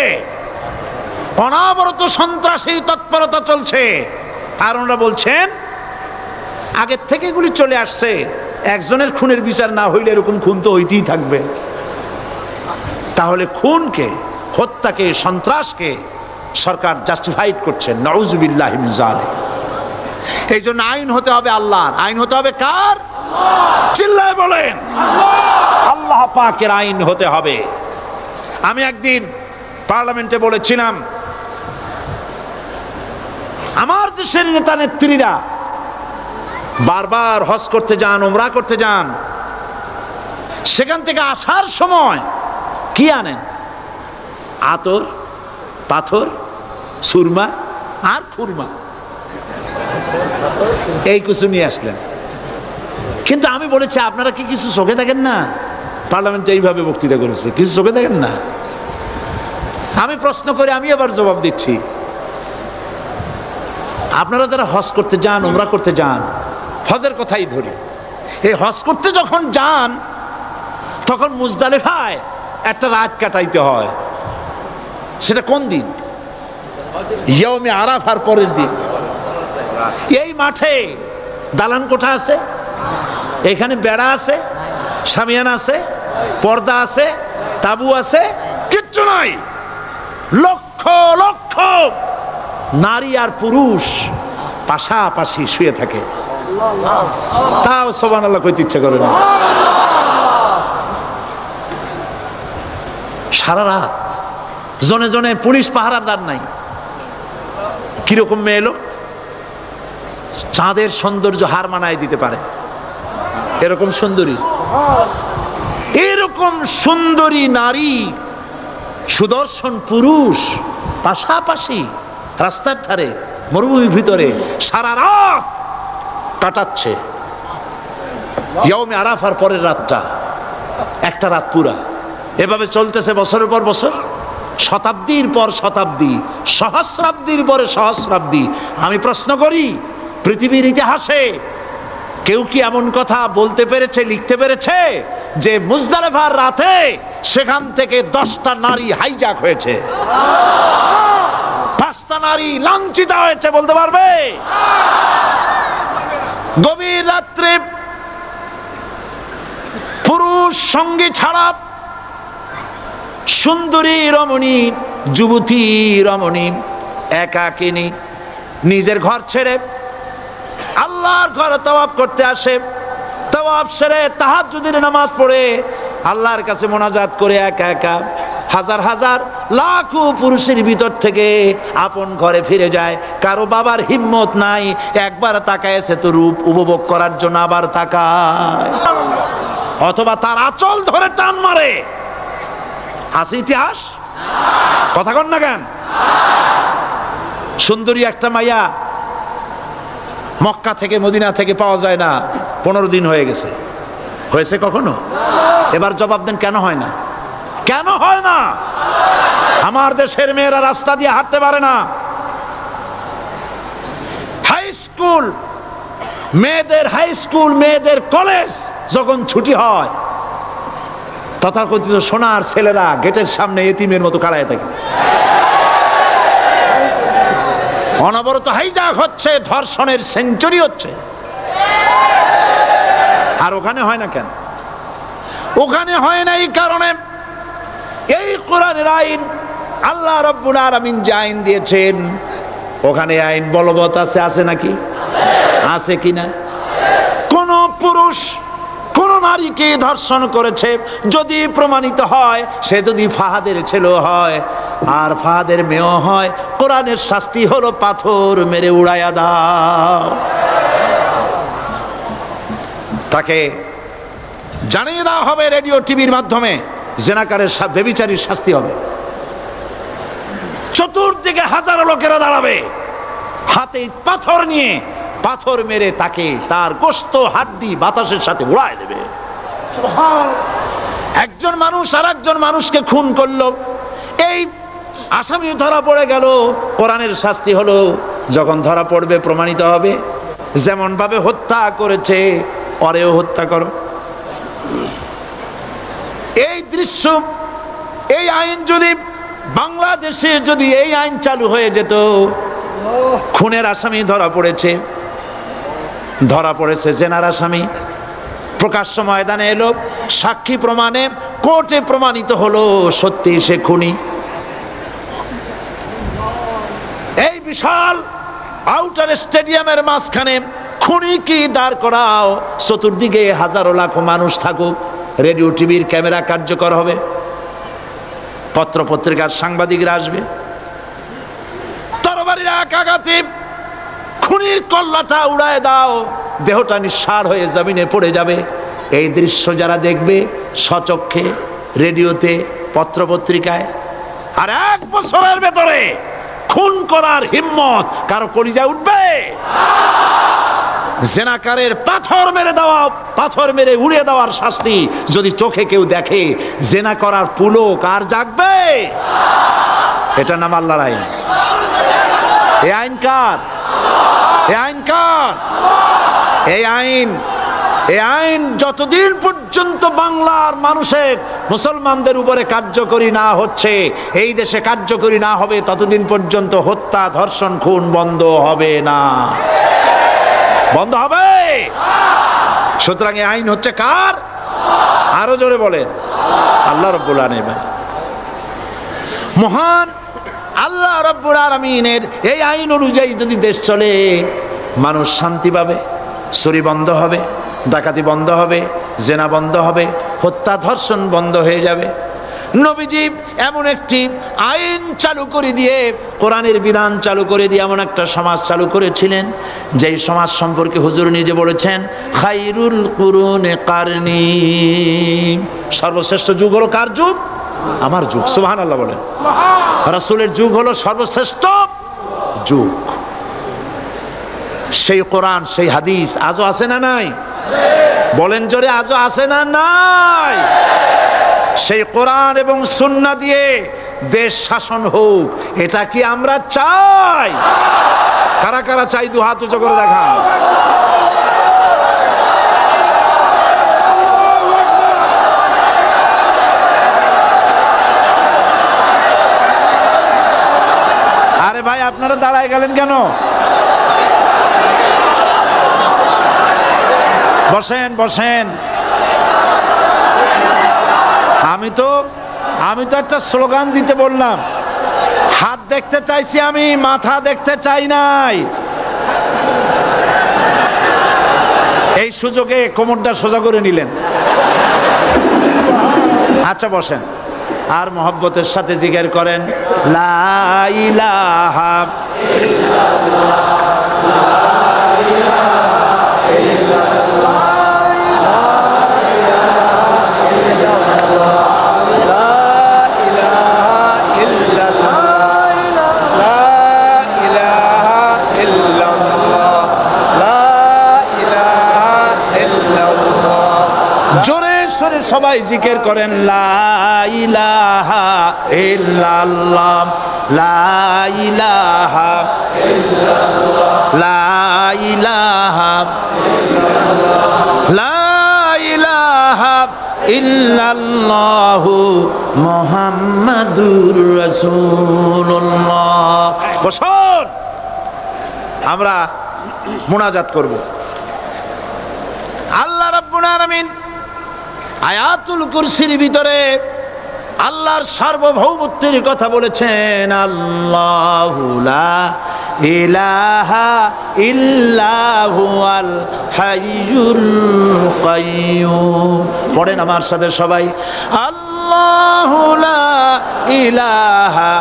অনাবরত সন্ত্রাসী তৎপরতা চলছে, আর ওনারা বলছেন আগের থেকে এগুলি চলে আসছে, একজনের খুনের বিচার না হইলে এরকম খুন তো হইতেই থাকবে। তাহলে খুনকে, হত্যাকে, সন্ত্রাসকে সরকার জাস্টিফাইড করছেন। নাউযুবিল্লাহি মিন যালিক। এই জন্য আইন হতে হবে আল্লাহর। আইন হতে হবে কার? চিল্লায় বলেন, আল্লাহ পাকের আইন হতে হবে। আমি একদিন পার্লামেন্টে বলেছিলাম, আমার দেশের নেতা নেত্রীরা বারবার হজ করতে যান, উমরা করতে যান, সেখান থেকে আসার সময় কি আনেন? আতর, পাথর, সুরমা আর খুরমা, এই কিছু নিয়ে আসলেন। কিন্তু আমি বলেছি, আপনারা কি কিছু চোখে দেখেন না? পার্লামেন্টে এইভাবে বক্তৃতা করেছে, কিছু চোখে দেখেন না? আমি প্রশ্ন করে আমি আবার জবাব দিচ্ছি, আপনারা যারা হজ করতে যান, উমরা করতে যান, হজের কথাই ধরি, এই হজ করতে যখন যান তখন মুজদালিফায় একটা রাত কাটাইতে হয়। সেটা কোন দিন? ইয়ৌমে আরাফার পরের দিন। এই মাঠে দালান কোঠা আছে, এখানে বেড়া আছে, শামিয়ানা আছে, পর্দা আছে, তাবু আছে, কিচ্ছু নাই। লক্ষ লক্ষ নারী আর পুরুষ পাশাপাশি শুয়ে থাকে, তাও সুবহানাল্লাহ কইতে ইচ্ছা করে না। সারা রাত জনে জনে পুলিশ পাহারাদার নাই। কিরকম মেয়ে এলো, চাঁদের সৌন্দর্য হার মানায় দিতে পারে এরকম সুন্দরী, এরকম সুন্দরী নারী, সুদর্শন পুরুষ পাশাপাশি রাস্তার ধারে, মরুভূমির ভিতরে সারা রাত কাটাচ্ছে। ইয়ৌমে আরাফার পরের রাতটা একটা রাত পুরা। এভাবে চলতেছে বছরের পর বছর, শতাব্দীর পর শতাব্দী, সহস্রাব্দীর পরে সহস্রাব্দী। আমি প্রশ্ন করি, পৃথিবীর ইতিহাসে কেউ কি এমন কথা বলতে পেরেছে, লিখতে পেরেছে যে মুজদালিফার রাতে সেখান থেকে 10টা নারী হাইজ্যাক হয়েছে, 5টা নারী লাঞ্ছিত হয়েছে? বলতে পারবে? গভীর রাত্রে পুরুষ সঙ্গী ছাড়া সুন্দরী রমণী, যুবতী রমণী একাকিনী নিজের ঘর ছেড়ে আল্লাহর ঘরে তাওয়াফ করতে আসে। তাওয়াফ সেরে তাহাজ্জুদের নামাজ পড়ে আল্লাহর কাছে মোনাজাত করে একা একা হাজার হাজার লাখো পুরুষের ভিতর থেকে আপন ঘরে ফিরে যায়। কারো বাবার হিম্মত নাই, একবার তাকায় সে তো রূপ উপভোগ করার জন্য আবার তাকায়, অথবা তার আঁচল ধরে টান মারে। আছে ইতিহাস? কথা কন না কেন? সুন্দরী একটা মাইয়া মক্কা থেকে, মদিনা থেকে পাওয়া যায় না, 15 দিন হয়ে গেছে। হয়েছে কখনো? এবার জবাব দেন, কেন হয় না? কেন হয় না? আমার দেশের মেয়েরা রাস্তা দিয়ে হাঁটতে পারে না। হাই স্কুল মেয়েদের, হাই স্কুল মেয়েদের কলেজ যখন ছুটি হয়, তথাকথিত সোনার ছেলেরা গেটের সামনে এতিমের মতো কালায় থাকে। অনবরত হাইজাক হচ্ছে, ধর্ষণের সেঞ্চুরি হচ্ছে। আর ওখানে হয় না কেন? ওখানে হয় না এই কারণে, এই কোরআনের আইন আল্লাহ রাব্বুল আলামিন যে আইন দিয়েছেন, ওখানে আইন বলবৎ আছে। আছে নাকি? আছে কিনা? কোন পুরুষ কোন নারীকে ধর্ষণ করেছে যদি প্রমাণিত হয়, সে যদি ফাহাদের ছেলে হয় আর ফাহাদের মেয়েও হয়, কোরআনের শাস্তি হলো পাথর মেরে উড়াইয়া দাও। তাকে জানিয়ে দেওয়া হবে রেডিও টিভির মাধ্যমে, জেনাকারের ব্যভিচারীর শাস্তি হবে। চতুর্দিকে হাজারো লোকেরা দাঁড়াবে, হাতে পাথর নিয়ে, পাথর মেরে তাকে তার গোশত হাড্ডি বাতাসের সাথে উড়ায় দেবে। একজন মানুষ আর একজন মানুষকে খুন করলো, এই আসামি ধরা পড়ে গেল, কোরআনের শাস্তি হলো যখন ধরা পড়বে প্রমাণিত হবে, যেমন ভাবে হত্যা করেছে পরেও হত্যা করো। এই দৃশ্য, এই আইন যদি বাংলাদেশে যদি এই আইন চালু হয়ে যেত, খুনের আসামি ধরা পড়েছে, জেনার আসামি, প্রকাশ্য ময়দানে এলো, সাক্ষী প্রমাণে কোর্টে প্রমাণিত হলো সত্যি সে খুনি। এই বিশাল আউটার স্টেডিয়ামের মাঝখানে খুনি কি দাঁড় করাও, চতুর্দিকে হাজারো লাখো মানুষ থাকুক, রেডিও টিভির ক্যামেরা কার্যকর হবে, পত্র পত্রিকার সাংবাদিকরা আসবে, তরবারির এক আঘাতে খুনির কল্লাটা উড়ায় দাও, দেহটা নিঃসাড় হয়ে জমিনে পড়ে যাবে। এই দৃশ্য যারা দেখবে স্বচক্ষে, রেডিওতে, পত্র পত্রিকায়, আর 1 বছরের ভেতরে খুন করার হিম্মত কারো কলিজায় উঠবে? জেনাকারের পাথর মেরে দেওয়া, পাথর মেরে উড়িয়ে দেওয়ার শাস্তি যদি চোখে কেউ দেখে, জেনা করার পুলক আর জাগবে? এটা নাম আল্লাহর আইন। এই আইন কার? এই আইন কার? এই আইন যতদিন পর্যন্ত বাংলার মানুষের, মুসলমানদের উপরে কার্যকরী না হচ্ছে, এই দেশে কার্যকরী না হবে, ততদিন পর্যন্ত হত্যা, ধর্ষণ, খুন বন্ধ হবে না। বন্ধ হবে। সুতরাং এই আইন হচ্ছে কার? আরো জোরে বলেন, আল্লাহ রাব্বুল আলামিন। মহান আল্লাহ রাব্বুল আলামিনের এই আইন অনুযায়ী যদি দেশ চলে, মানুষ শান্তি পাবে, চুরি বন্ধ হবে, ডাকাতি বন্ধ হবে, জেনা বন্ধ হবে, হত্যা ধর্ষণ বন্ধ হয়ে যাবে। নবীজি এমন একটি আইন চালু করে দিয়ে, কোরআনের বিধান চালু করে দিয়ে এমন একটা সমাজ চালু করেছিলেন, যেই সমাজ সম্পর্কে হুজুর নিজে বলেছেন, খায়রুল কুরুনে কারনি, সর্বশ্রেষ্ঠ যুগ হলো কার যুগ? আমার যুগ। সুবহানাল্লাহ বলেন। রাসূলের যুগ হলো সর্বশ্রেষ্ঠ যুগ। সেই কোরআন, সেই হাদিস আজও আছে না নাই? বলেন জোরে, আজও আছে না নাই? সেই কোরআন এবং সুন্নাহ দিয়ে দেশ শাসন হোক, এটা কি আমরা চাই? কারা কারা চাই? দু হাত উঁচু করে দেখা। আরে ভাই, আপনারা দাঁড়ায় গেলেন কেন? বসেন বসেন। আমি তো একটা স্লোগান দিতে বললাম, হাত দেখতে চাইছি আমি, মাথা দেখতে চাই নাই। এই সুযোগে কোমরটা সোজা করে নিলেন। আচ্ছা বসেন, আর মহব্বতের সাথে জিকির করেন, লা ইলাহা ইল্লাল্লাহ, লা ইলাহা ইল্লাল্লাহ, সবাই জিকির করেন লা ইলাহা ইল্লাল্লাহ, লা ইলাহা ইল্লাল্লাহ, লা ইলাহা ইল্লাল্লাহ, লা ইলাহা ইল্লাল্লাহু মুহাম্মাদুর রাসূলুল্লাহ। বসুন, আমরা মুনাজাত করব। আল্লাহ রাব্বুল আলামিন আয়াতুল কুরসির ভিতরে আল্লাহর সার্বভৌমত্বের কথা বলেছেন। আল্লাহু লা ইলাহা ইল্লা হুয়াল হাইয়ুল কাইয়্যুম। পড়েন আমার সাথে সবাই, আল্লাহু লা ইলাহা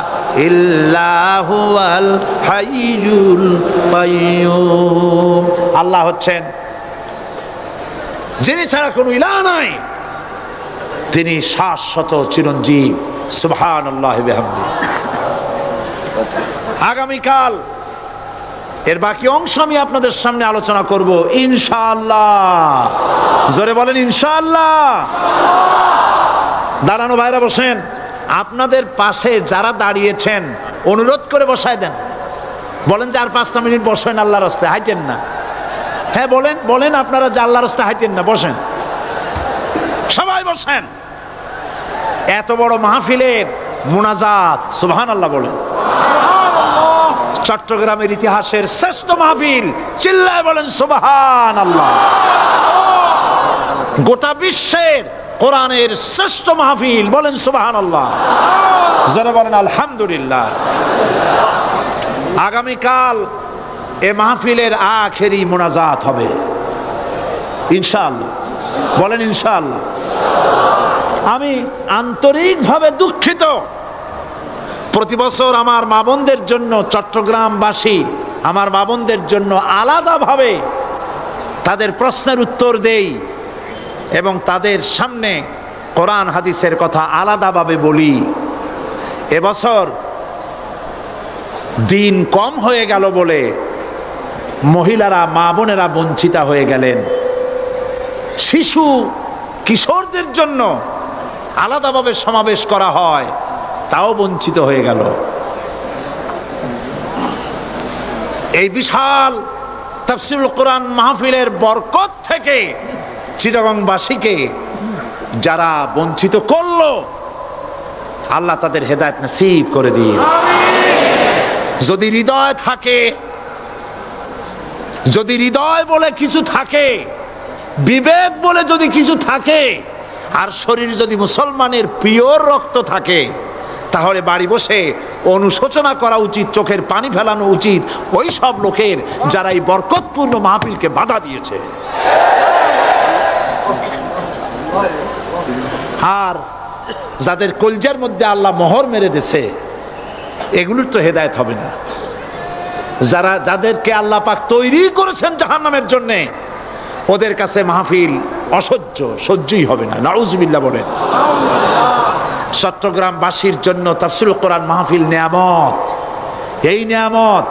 ইল্লা হুয়াল হাইয়ুল কাইয়্যুম। আল্লাহ হচ্ছেন যিনি ছাড়া কোনো ইলাহ নাই, তিনি শাশ্বত চিরঞ্জীব। সুবহানাল্লাহি বিহামদি। আগামীকাল এর বাকি অংশ আমি আপনাদের সামনে আলোচনা করব ইনশাআল্লাহ। জোরে বলেন ইনশাআল্লাহ। দাঁড়ানো ভাইরা বসেন। আপনাদের পাশে যারা দাঁড়িয়েছেন অনুরোধ করে বসায় দেন। বলেন যে আর 5টা মিনিট বসেন, আল্লাহর রাস্তায় হাঁটেন না। হ্যাঁ বলেন, বলেন আপনারা যে আল্লাহর রাস্তায় হাঁটেন না, বসেন, সবাই বসেন। এত বড় মাহফিলের মুনাজাত, সুবহানাল্লাহ বলেন। চট্টগ্রামের ইতিহাসের শ্রেষ্ঠ মাহফিল, চিল্লায় বলেন সুবহানাল্লাহ। গোটা বিশ্বের কোরআনের শ্রেষ্ঠ মাহফিল, বলেন সুবহানাল্লাহ। যারা বলেন আলহামদুলিল্লাহ। আগামীকাল এ মাহফিলের আখেরি মুনাজাত হবে ইনশাআল্লাহ। বলেন ইনশাআল্লাহ। আমি আন্তরিকভাবে দুঃখিত, প্রতি বছর আমার মা বোনদের জন্য, চট্টগ্রামবাসী আমার মা বোনদের জন্য আলাদাভাবে তাদের প্রশ্নের উত্তর দেই এবং তাদের সামনে কোরআন হাদিসের কথা আলাদাভাবে বলি। এবছর দিন কম হয়ে গেল বলে মহিলারা, মা বোনেরা বঞ্চিতা হয়ে গেলেন। শিশু কিশোরদের জন্য আলাদাভাবে সমাবেশ করা হয়, তাও বঞ্চিত হয়ে গেল। এই বিশাল তাফসীরুল কোরআন মাহফিলের বরকত থেকে চিটাগংবাসীকে যারা বঞ্চিত করলো, আল্লাহ তাদের হেদায়েত নসিব করে দিন। যদি হৃদয় থাকে, যদি হৃদয় বলে কিছু থাকে, বিবেক বলে যদি কিছু থাকে, আর শরীর যদি মুসলমানের পিওর রক্ত থাকে, তাহলে বাড়ি বসে অনুশোচনা করা উচিত, চোখের পানি ফেলানো উচিত ওই সব লোকের যারা এই বরকতপূর্ণ মাহফিলকে বাধা দিয়েছে। আর যাদের কলজার মধ্যে আল্লাহ মোহর মেরে দিয়েছে, এগুলোর তো হেদায়েত হবে না। যারা, যাদেরকে আল্লাহ পাক তৈরি করেছেন জাহান্নামের জন্য, ওদের কাছে মাহফিল অসহ্য, সহ্যই হবে না। নাউজুবিল্লাহ বলেন। চট্টগ্রামবাসীর জন্য তাফসীরুল কোরআন মাহফিল নিয়ামত। এই নিয়ামত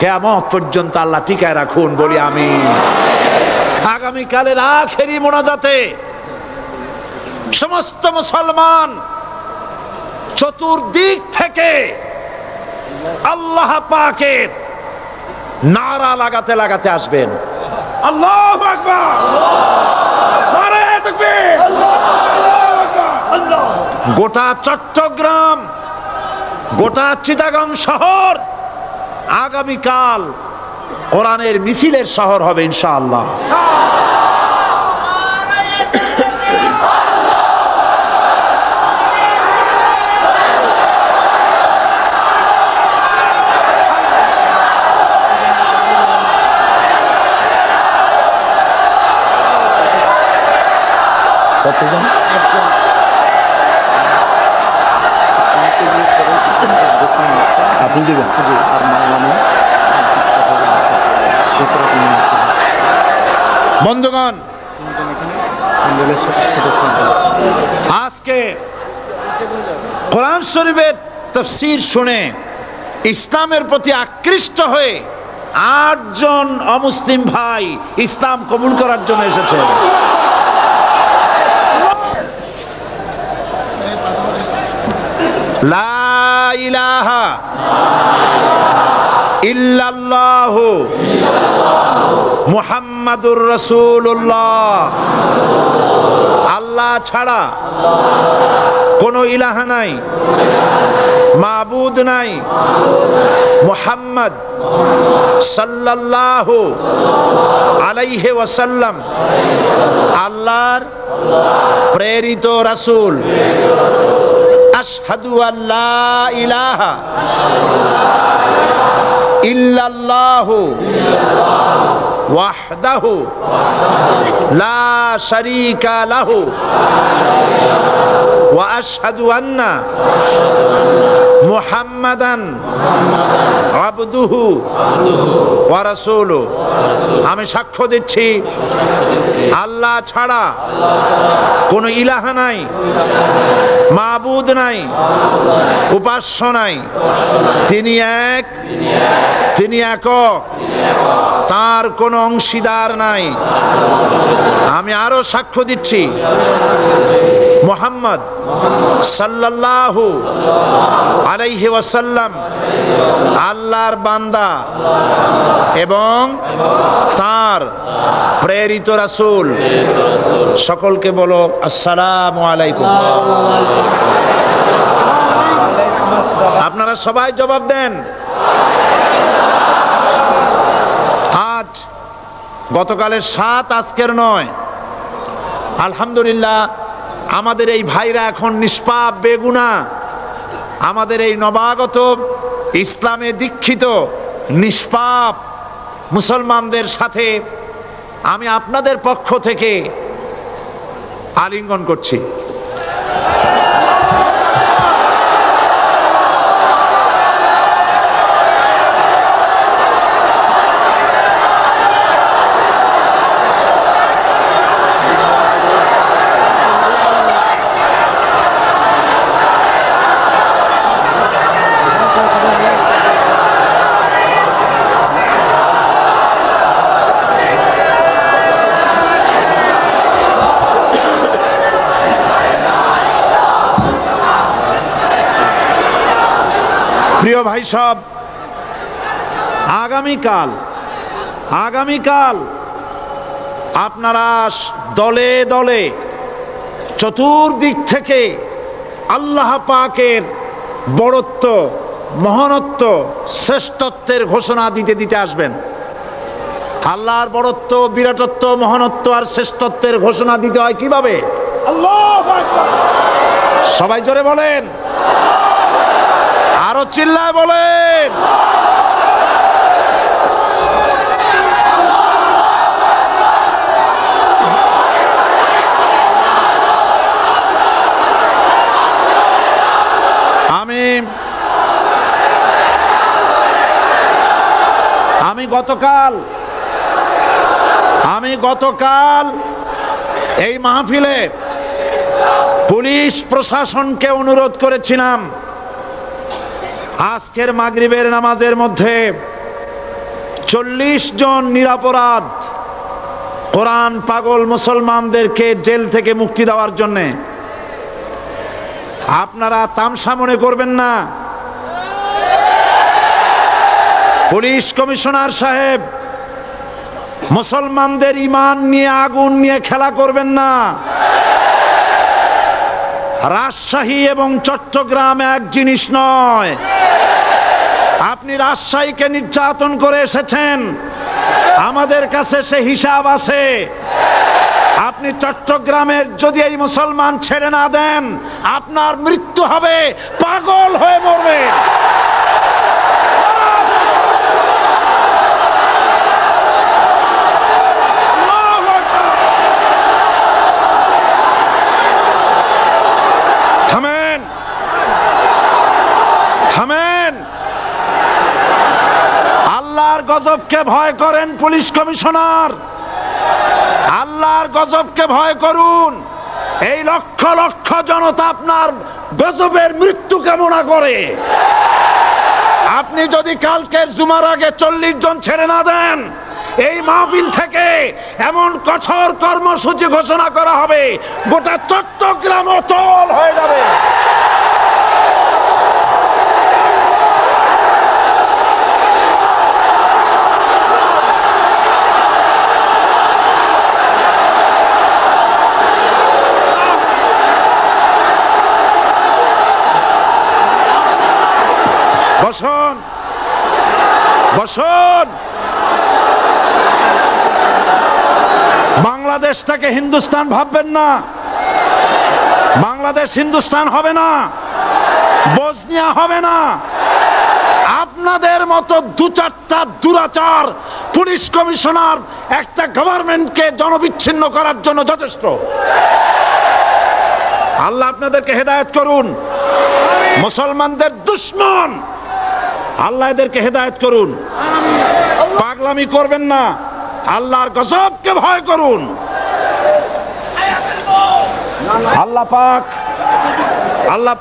কিয়ামত পর্যন্ত আল্লাহ টিকায় রাখুন, বলি আমিন। আগামীকালের আখেরি মোনাজাতে সমস্ত মুসলমান চতুর্দিক থেকে আল্লাহ পাকের নারা লাগাতে লাগাতে আসবেন। আল্লাহু আকবার, নারায়ে তাকবীর। গোটা চট্টগ্রাম, গোটা চিটাগং শহর আগামীকাল কোরআনের মিছিলের শহর হবে ইনশাআল্লাহ। কতজন? আপনি দিবেন। বন্ধুগণ, আজকে কোরআন শরীফের তাফসীর শুনে ইসলামের প্রতি আকৃষ্ট হয়ে 8 জন অমুসলিম ভাই ইসলাম কবুল করার জন্য এসেছে। লা ইলাহা ইল্লাল্লাহু মুহাম্মাদুর রাসূলুল্লাহ। আল্লাহ ছাড়া কোনো ইলাহা নাই, মাবুদ নাই, মুহাম্মদ সাল্লাল্লাহু আলাইহি ওয়াসাল্লাম আল্লাহর প্রেরিত রাসূল। আশহাদু আল্লা ইলাহা ইল্লাল্লাহু ওয়াহদাহু লা শারীকা লাহু ওয়া আশহাদু আন্না মুহাম্মাদান আবদুহু ওয়া রাসূলুহু। আমি সাক্ষ্য দিচ্ছি আল্লাহ ছাড়া কোনো ইলাহা নাই, মাবুদ নাই, উপাস্য নাই। তিনি এক, তিনি একক, তার কোনো অংশীদার নাই। আমি আরো সাক্ষ্য দিচ্ছি মুহাম্মদ সাল্লাল্লাহু আলাইহি ওয়াসাল্লাম আল্লাহর বান্দা এবং তার প্রেরিত রাসূল। সকলকে বলো আসসালামু আলাইকুম। আপনারা সবাই জবাব দেন। আজ গতকালের ৭, আজকের ৯। আলহামদুলিল্লাহ, আমাদের এই ভাইরা এখন নিষ্পাপ বেগুনা। আমাদের এই নবাগত ইসলামে দীক্ষিত নিষ্পাপ মুসলমানদের সাথে আমি আপনাদের পক্ষ থেকে আলিঙ্গন করছি। প্রিয় ভাই সব, আগামীকাল আপনারা দলে দলে চতুর্দিক থেকে আল্লাহ পাকের বড়ত্ব, মহানত্ব, শ্রেষ্ঠত্বের ঘোষণা দিতে দিতে আসবেন। আল্লাহর বড়ত্ব, বিরাটত্ব, মহানত্ব আর শ্রেষ্ঠত্বের ঘোষণা দিতে হয় কিভাবে? আল্লাহু আকবার। সবাই জোরে বলেন, আরো চিল্লায় বলেন। আমি গতকাল এই মাহফিলে পুলিশ প্রশাসনকে অনুরোধ করেছিলাম, আজকের মাগরিবের নামাজের মধ্যে 40 জন নিরপরাধ কোরআন পাগল মুসলমানদেরকে জেল থেকে মুক্তি দেওয়ার জন্য। আপনারা তামসা মনে করবেন না। পুলিশ কমিশনার সাহেব, মুসলমানদের ঈমান নিয়ে, আগুন নিয়ে খেলা করবেন না। রাজশাহী এবং চট্টগ্রাম এক জিনিস নয়। আপনি রাজশাহীকে নির্যাতন করে এসেছেন, আমাদের কাছে সে হিসাব আছে। আপনি চট্টগ্রামের যদি এই মুসলমান ছেড়ে না দেন, আপনার মৃত্যু হবে, পাগল হয়ে মরবে। থামেন। আল্লাহর গজবকে ভয় করেন পুলিশ কমিশনার, আল্লাহর গজবকে ভয় করুন। এই লক্ষ লক্ষ জনতা আপনার গজবের মৃত্যু কামনা করে। আপনি যদি কালকের জুমার আগে 40 জন ছেড়ে না দেন, এই মাহফিল থেকে এমন কঠোর কর্মসূচি ঘোষণা করা হবে, গোটা চট্টগ্রাম অচল হয়ে যাবে। বসুন, বসুন। বাংলাদেশটাকে হিন্দুস্তান ভাববেন না, বাংলাদেশ হিন্দুস্তান হবে না, বসনিয়া হবে না। আপনাদের মতো দু চারটা দুরাচার পুলিশ কমিশনার একটা গভর্নমেন্টকে জনবিচ্ছিন্ন করার জন্য যথেষ্ট। আল্লাহ আপনাদেরকে হেদায়েত করুন। মুসলমানদের দুশমন, আল্লাহ এদেরকে হেদায়েত করুন। পাগলামি করবেন না, আল্লাহর গজবকে ভয় করুন। আল্লাহ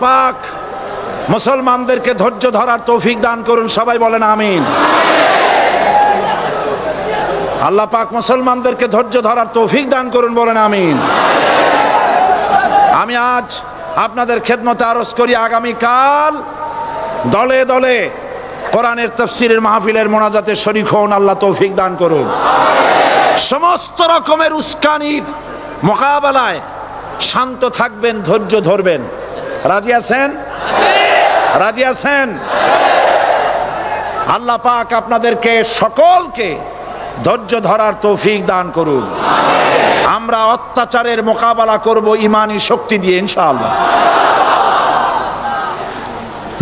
পাক মুসলমানদেরকে ধৈর্য ধরার তৌফিক দান করুন। সবাই বলেন আমিন। আল্লাহ পাক মুসলমানদেরকে ধৈর্য ধরার তৌফিক দান করুন, বলেন আমিন। আমি আজ আপনাদের খেদমতে আরজ করি, আগামীকাল দলে দলে কোরআনের তাফসীরের মাহফিলের মোনাজাতে শরীক হন। আল্লাহ তৌফিক দান করুন। সমস্ত রকমের উস্কানির মোকাবেলায় শান্ত থাকবেন, ধৈর্য ধরবেন। রাজি আছেন? রাজি আছেন? আল্লাহ পাক আপনাদেরকে সকলকে ধৈর্য ধরার তৌফিক দান করুন। আমরা অত্যাচারের মোকাবেলা করব ঈমানি শক্তি দিয়ে ইনশাআল্লাহ।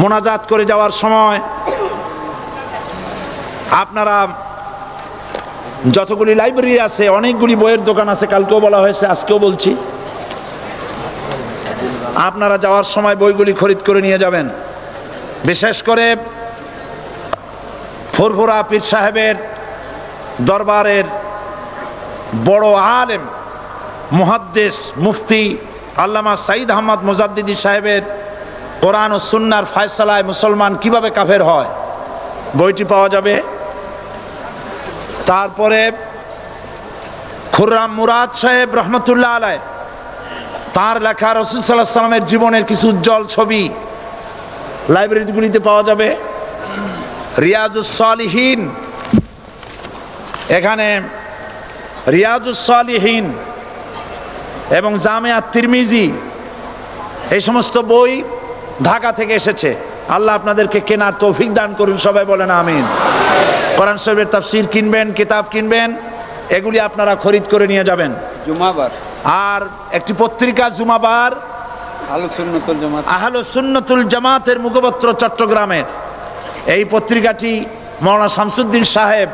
মোনাজাত করে যাওয়ার সময় আপনারা যতগুলি লাইব্রেরি আছে, অনেকগুলি বইয়ের দোকান আছে, কালকেও বলা হয়েছে, আজকেও বলছি, আপনারা যাওয়ার সময় বইগুলি খরিদ করে নিয়ে যাবেন। বিশেষ করে ফুরফুরা পীর সাহেবের দরবারের বড় আলেম মুহাদ্দিস মুফতি আল্লামা সাইদ আহমদ মুজাদ্দিদি সাহেবের কোরআন ও সুন্নাহর ফায়সালায় মুসলমান কিভাবে কাফের হয়, বইটি পাওয়া যাবে। তারপরে খুররাম মুরাদ সাহেব রহমতুল্লাহ আলাইহ, তার লেখা রাসূল সাল্লাল্লাহু আলাইহি ওয়াসাল্লামের জীবনের কিছু উজ্জ্বল ছবি লাইব্রেরিগুলিতে পাওয়া যাবে। রিয়াজুস সালিহিন, এখানে রিয়াজুস সালিহিন এবং জামিয়া তিরমিজি, এই সমস্ত বই ঢাকা থেকে এসেছে। আল্লাহ আপনাদেরকে কেনার তৌফিক দান করুন। সবাই বলেন আমিন। কোরআন শরীফের তাফসীর কিনবেন, কিতাব কিনবেন, এগুলি আপনারা খরিদ করে নিয়ে যাবেন। জুমাবার আর একটি পত্রিকা জুমাবার, আহলুস সুন্নাতুল জামাতের মুখপত্র চট্টগ্রামের, এই পত্রিকাটি মাওলানা শামসুদ্দিন সাহেব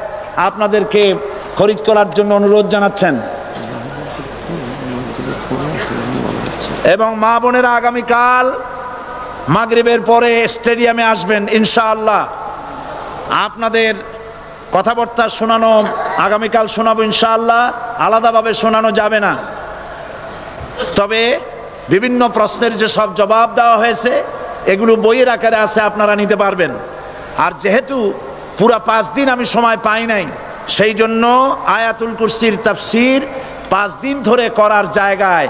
আপনাদেরকে খরিদ করার জন্য অনুরোধ জানাচ্ছেন। এবং মা বোনেরা আগামীকাল মাগরিবের পরে স্টেডিয়ামে আসবেন ইনশাআল্লাহ। আপনাদের কথাবার্তা শোনানো আগামীকাল শোনাবো ইনশাআল্লাহ, আলাদাভাবে শোনানো যাবে না। তবে বিভিন্ন প্রশ্নের যে সব জবাব দেওয়া হয়েছে এগুলো বইয়ের আকারে আছে, আপনারা নিতে পারবেন। আর যেহেতু পুরা 5 দিন আমি সময় পাই নাই, সেই জন্য আয়াতুল কুরসির তাফসীর 5 দিন ধরে করার জায়গায়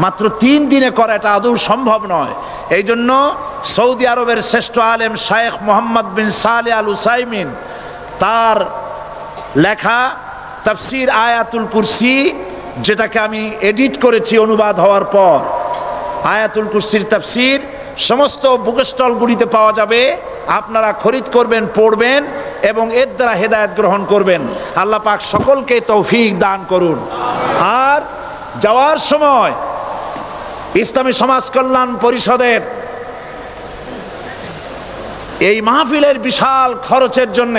মাত্র 3 দিনে করা এটা আদৌ সম্ভব নয়। এই জন্য সৌদি আরবের শ্রেষ্ঠ আলেম শায়েখ মোহাম্মদ বিন সালেহ আল উসাইমিন, তার লেখা তাফসীর আয়াতুল কুরসি, যেটাকে আমি এডিট করেছি অনুবাদ হওয়ার পর, আয়াতুল কুরসির তাফসীর সমস্ত বুক স্টলগুলিতে পাওয়া যাবে। আপনারা খরিদ করবেন, পড়বেন এবং এর দ্বারা হেদায়েত গ্রহণ করবেন। আল্লাহ পাক সকলকে তৌফিক দান করুন। আর যাওয়ার সময় ইসলামী সমাজ কল্যাণ পরিষদের এই মাহফিলের বিশাল খরচের জন্য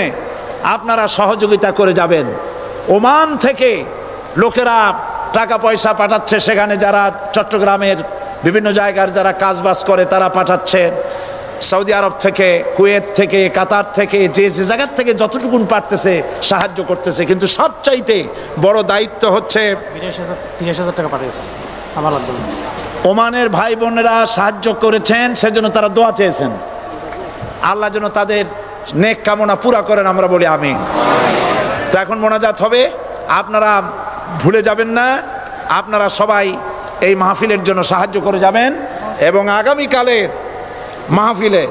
আপনারা সহযোগিতা করে যাবেন। ওমান থেকে লোকেরা টাকা পয়সা পাঠাচ্ছে, সেখানে যারা চট্টগ্রামের বিভিন্ন জায়গার যারা কাজবাজ করে তারা পাঠাচ্ছেন। সৌদি আরব থেকে, কুয়েত থেকে, কাতার থেকে, যে যে জায়গার থেকে যতটুকুন পারতেছে সাহায্য করতেছে। কিন্তু সবচাইতে বড় দায়িত্ব হচ্ছে 30,000 টাকা পাঠিয়েছে আমার লাগবে। ওমানের ভাই বোনেরা সাহায্য করেছেন, সেজন্য তারা দোয়া চেয়েছেন। আল্লাহ যেন তাদের নেক কামনা পুরা করেন, আমরা বলি আমিন। তো এখন মোনাজাত হবে, আপনারা ভুলে যাবেন না, আপনারা সবাই এই মাহফিলের জন্য সাহায্য করে যাবেন। এবং আগামীকালের মাহফিলে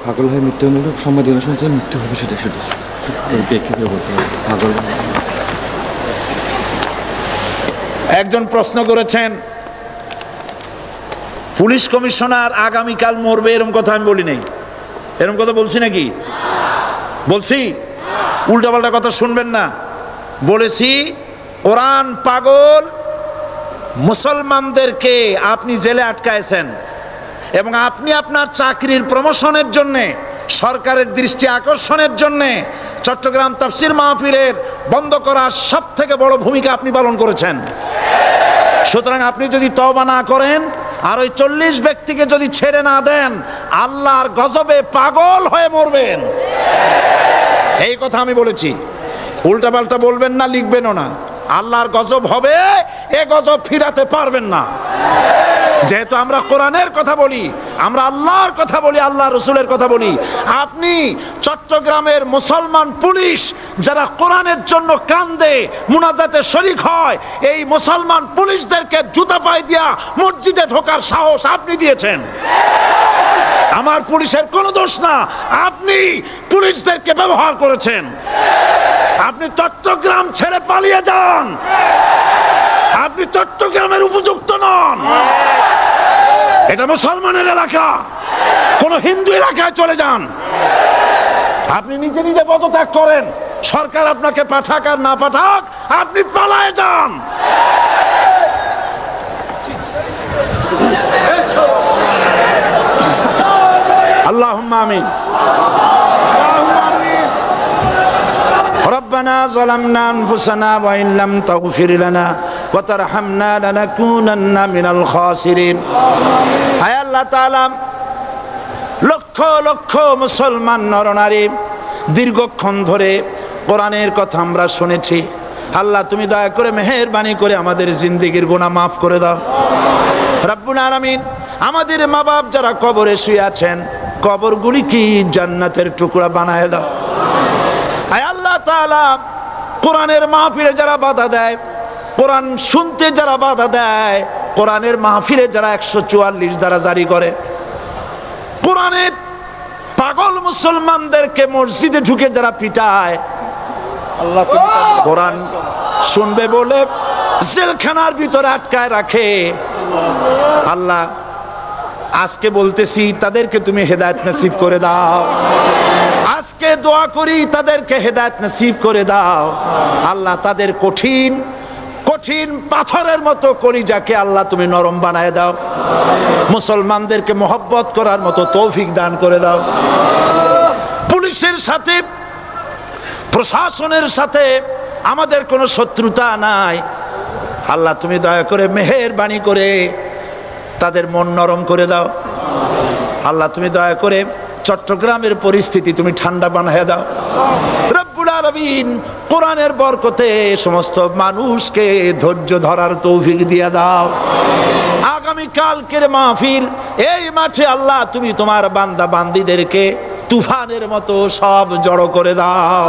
পাগল হয়ে মৃত্যু হল, সম্মানিত শুনছে মৃত্যু হবে, সেটা শুধু বলতে হবে। পাগল একজন প্রশ্ন করেছেন, পুলিশ কমিশনার আগামীকাল মরবে এরকম কথা আমি বলি নাই। এরকম কথা বলছি নাকি? বলছি? উল্টাপাল্টা কথা শুনবেন না। বলেছি কোরআন পাগল মুসলমানদেরকে আপনি জেলে আটকায়ছেন এবং আপনি আপনার চাকরির প্রমোশনের জন্যে, সরকারের দৃষ্টি আকর্ষণের জন্যে চট্টগ্রাম তাফসীর মাহফিলের বন্ধ করার সব থেকে বড় ভূমিকা আপনি পালন করেছেন। সুতরাং আপনি যদি তওবা না করেন আর ওই 40 ব্যক্তিকে যদি ছেড়ে না দেন, আল্লাহর গজবে পাগল হয়ে মরবেন। এই কথা আমি বলেছি। উল্টাপাল্টা বলবেন না, লিখবেনও না। আল্লাহর গজব হবে, এ গজব ফিরাতে পারবেন না। যেহেতু আমরা কোরআনের কথা বলি, আমরা আল্লাহর কথা বলি, আল্লাহ রসুলের কথা বলি। আপনি চট্টগ্রামের মুসলমান পুলিশ যারা কোরআনের জন্য কান্দে, মুনাজাতে শরীক হয়, এই মুসলমান পুলিশদেরকে জুতা পায়ে দিয়া মসজিদে ঢোকার সাহস আপনি দিয়েছেন। আমার পুলিশের কোনো দোষ না, আপনি পুলিশদেরকে ব্যবহার করেছেন। আপনি চট্টগ্রাম ছেড়ে পালিয়ে যান, আপনি চট্টগ্রামের উপযুক্ত নন। এটা মুসলমানের এলাকা, কোন হিন্দু এলাকায় চলে যান। আপনি নিজে নিজে পদত্যাগ করেন, সরকার আপনাকে পাঠাক আর না পাঠাক, আপনি পালায়ে যান। আল্লাহুম্মা আমিন। ربنا ظلمنا أنفسنا وإن لم تغفر لنا وترحمنا لنكونن من الخاسرين। হায় আল্লাহ তাআলা, লক্ষ লক্ষ মুসলমান নরনারী দীর্ঘক্ষণ ধরে কোরআনের কথা আমরা শুনেছি। আল্লাহ তুমি দয়া করে মেহেরবানি করে আমাদের জিন্দেগির গুনাহ মাফ করে দাও রব্বুল আলামিন। আমাদের মা বাপ যারা কবরে শুয়ে আছেন, কবরগুলি কি জান্নাতের টুকরা বানায় দাও। আয় আল্লাহ তাআলা, কোরআনের মাহফিলে যারা বাধা দেয়, কোরআন শুনতে যারা বাধা দেয়, কোরআনের মাহফিলে যারা 144 দ্বারা জারি করে, কোরআনের পাগল মুসলমানদেরকে মসজিদে ঢুকে যারা পিটায়, আল্লাহ কোরআন শুনবে বলে জেলখানার ভিতরে আটকায় রাখে, আল্লাহ আজকে বলতেছি তাদেরকে তুমি হেদায়েত নসিব করে দাও। আজকে দোয়া করি তাদেরকে হেদায়েত নসিব করে দাও। আল্লাহ তাদের কঠিন কঠিন পাথরের মতো কলিজাকে আল্লাহ তুমি নরম বানায় দাও। মুসলমানদেরকে মহব্বত করার মতো তৌফিক দান করে দাও। পুলিশের সাথে, প্রশাসনের সাথে আমাদের কোনো শত্রুতা নাই। আল্লাহ তুমি দয়া করে মেহেরবানি করে তাদের মন নরম করে দাও। আল্লাহ তুমি দয়া করে চট্টগ্রামের পরিস্থিতি তুমি ঠান্ডা বানায় দাও রব্বুল আলামিন। কোরআনের বরকতে সমস্ত মানুষকে ধৈর্য ধরার তৌফিক দিয়ে দাও। আগামী কালকের মাহফিল এই মাঠে আল্লাহ তুমি তোমার বান্দা বান্দীদেরকে তুফানের মতো সব জড়ো করে দাও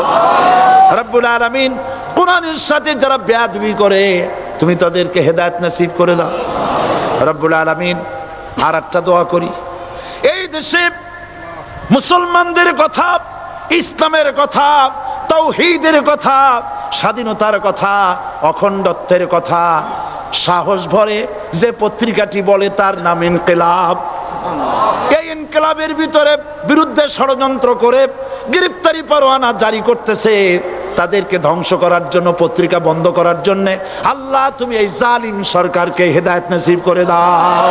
রব্বুল আলামিন। কোরআনের সাথে যারা বেয়াদবি করে তুমি তাদেরকে হেদায়েত নসিব করে দাও রব্বুল আলামিন। আর একটা দোয়া করি, এই দেশে মুসলমানদের কথা, ইসলামের কথা, তাওহীদের কথা, স্বাধীনতার কথা, অখণ্ডত্বের কথা সাহস ভরে যে পত্রিকাটি বলে তার নাম ইনকিলাব। এই ইনকিলাবের ভিতরে বিরুদ্ধে ষড়যন্ত্র করে গ্রেফতারি পরোয়ানা জারি করতেছে, তাদেরকে ধ্বংস করার জন্য, পত্রিকা বন্ধ করার জন্য। আল্লাহ তুমি এই জালিম সরকারকে হেদায়েত নসিব করে দাও।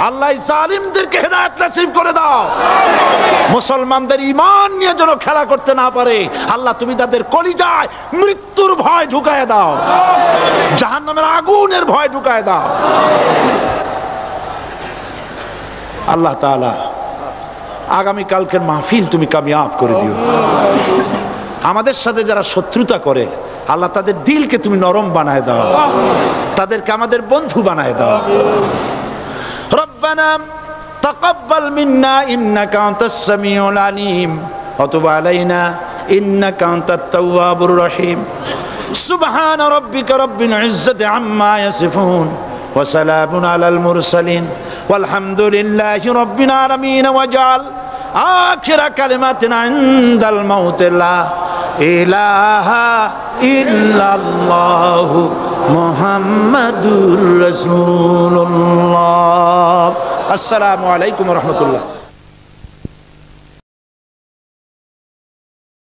আল্লাহ জালিমদেরকে হেদায়েত নসিব করে দাও। মুসলমানদের ঈমান নিয়ে যেন খেলা করতে না পারে আল্লাহ তুমি তাদের কলিজায় মৃত্যুর ভয় ঢুকায় দাও, জাহান্নামের আগুনের ভয় ঢুকায় দাও। আল্লাহ তাআলা আগামী কালকের মাহফিল তুমি কামিয়াব করে দিও। আমাদের সাথে যারা শত্রুতা করে আল্লাহ তাদের দিলকে তুমি নরম বানায় দাও, তাদেরকে আমাদের বন্ধু বানায় দাও। ربنا تقبل منا إنك أنت السميع العليم وتب علينا إنك أنت التواب الرحيم سبحان ربك رب العزة عما يصفون وسلام على المرسلين والحمد لله رب العالمين واجعل آخر كلمة عند الموت لا إله إلا الله محمد رسول الله। السلام عليكم ورحمة الله।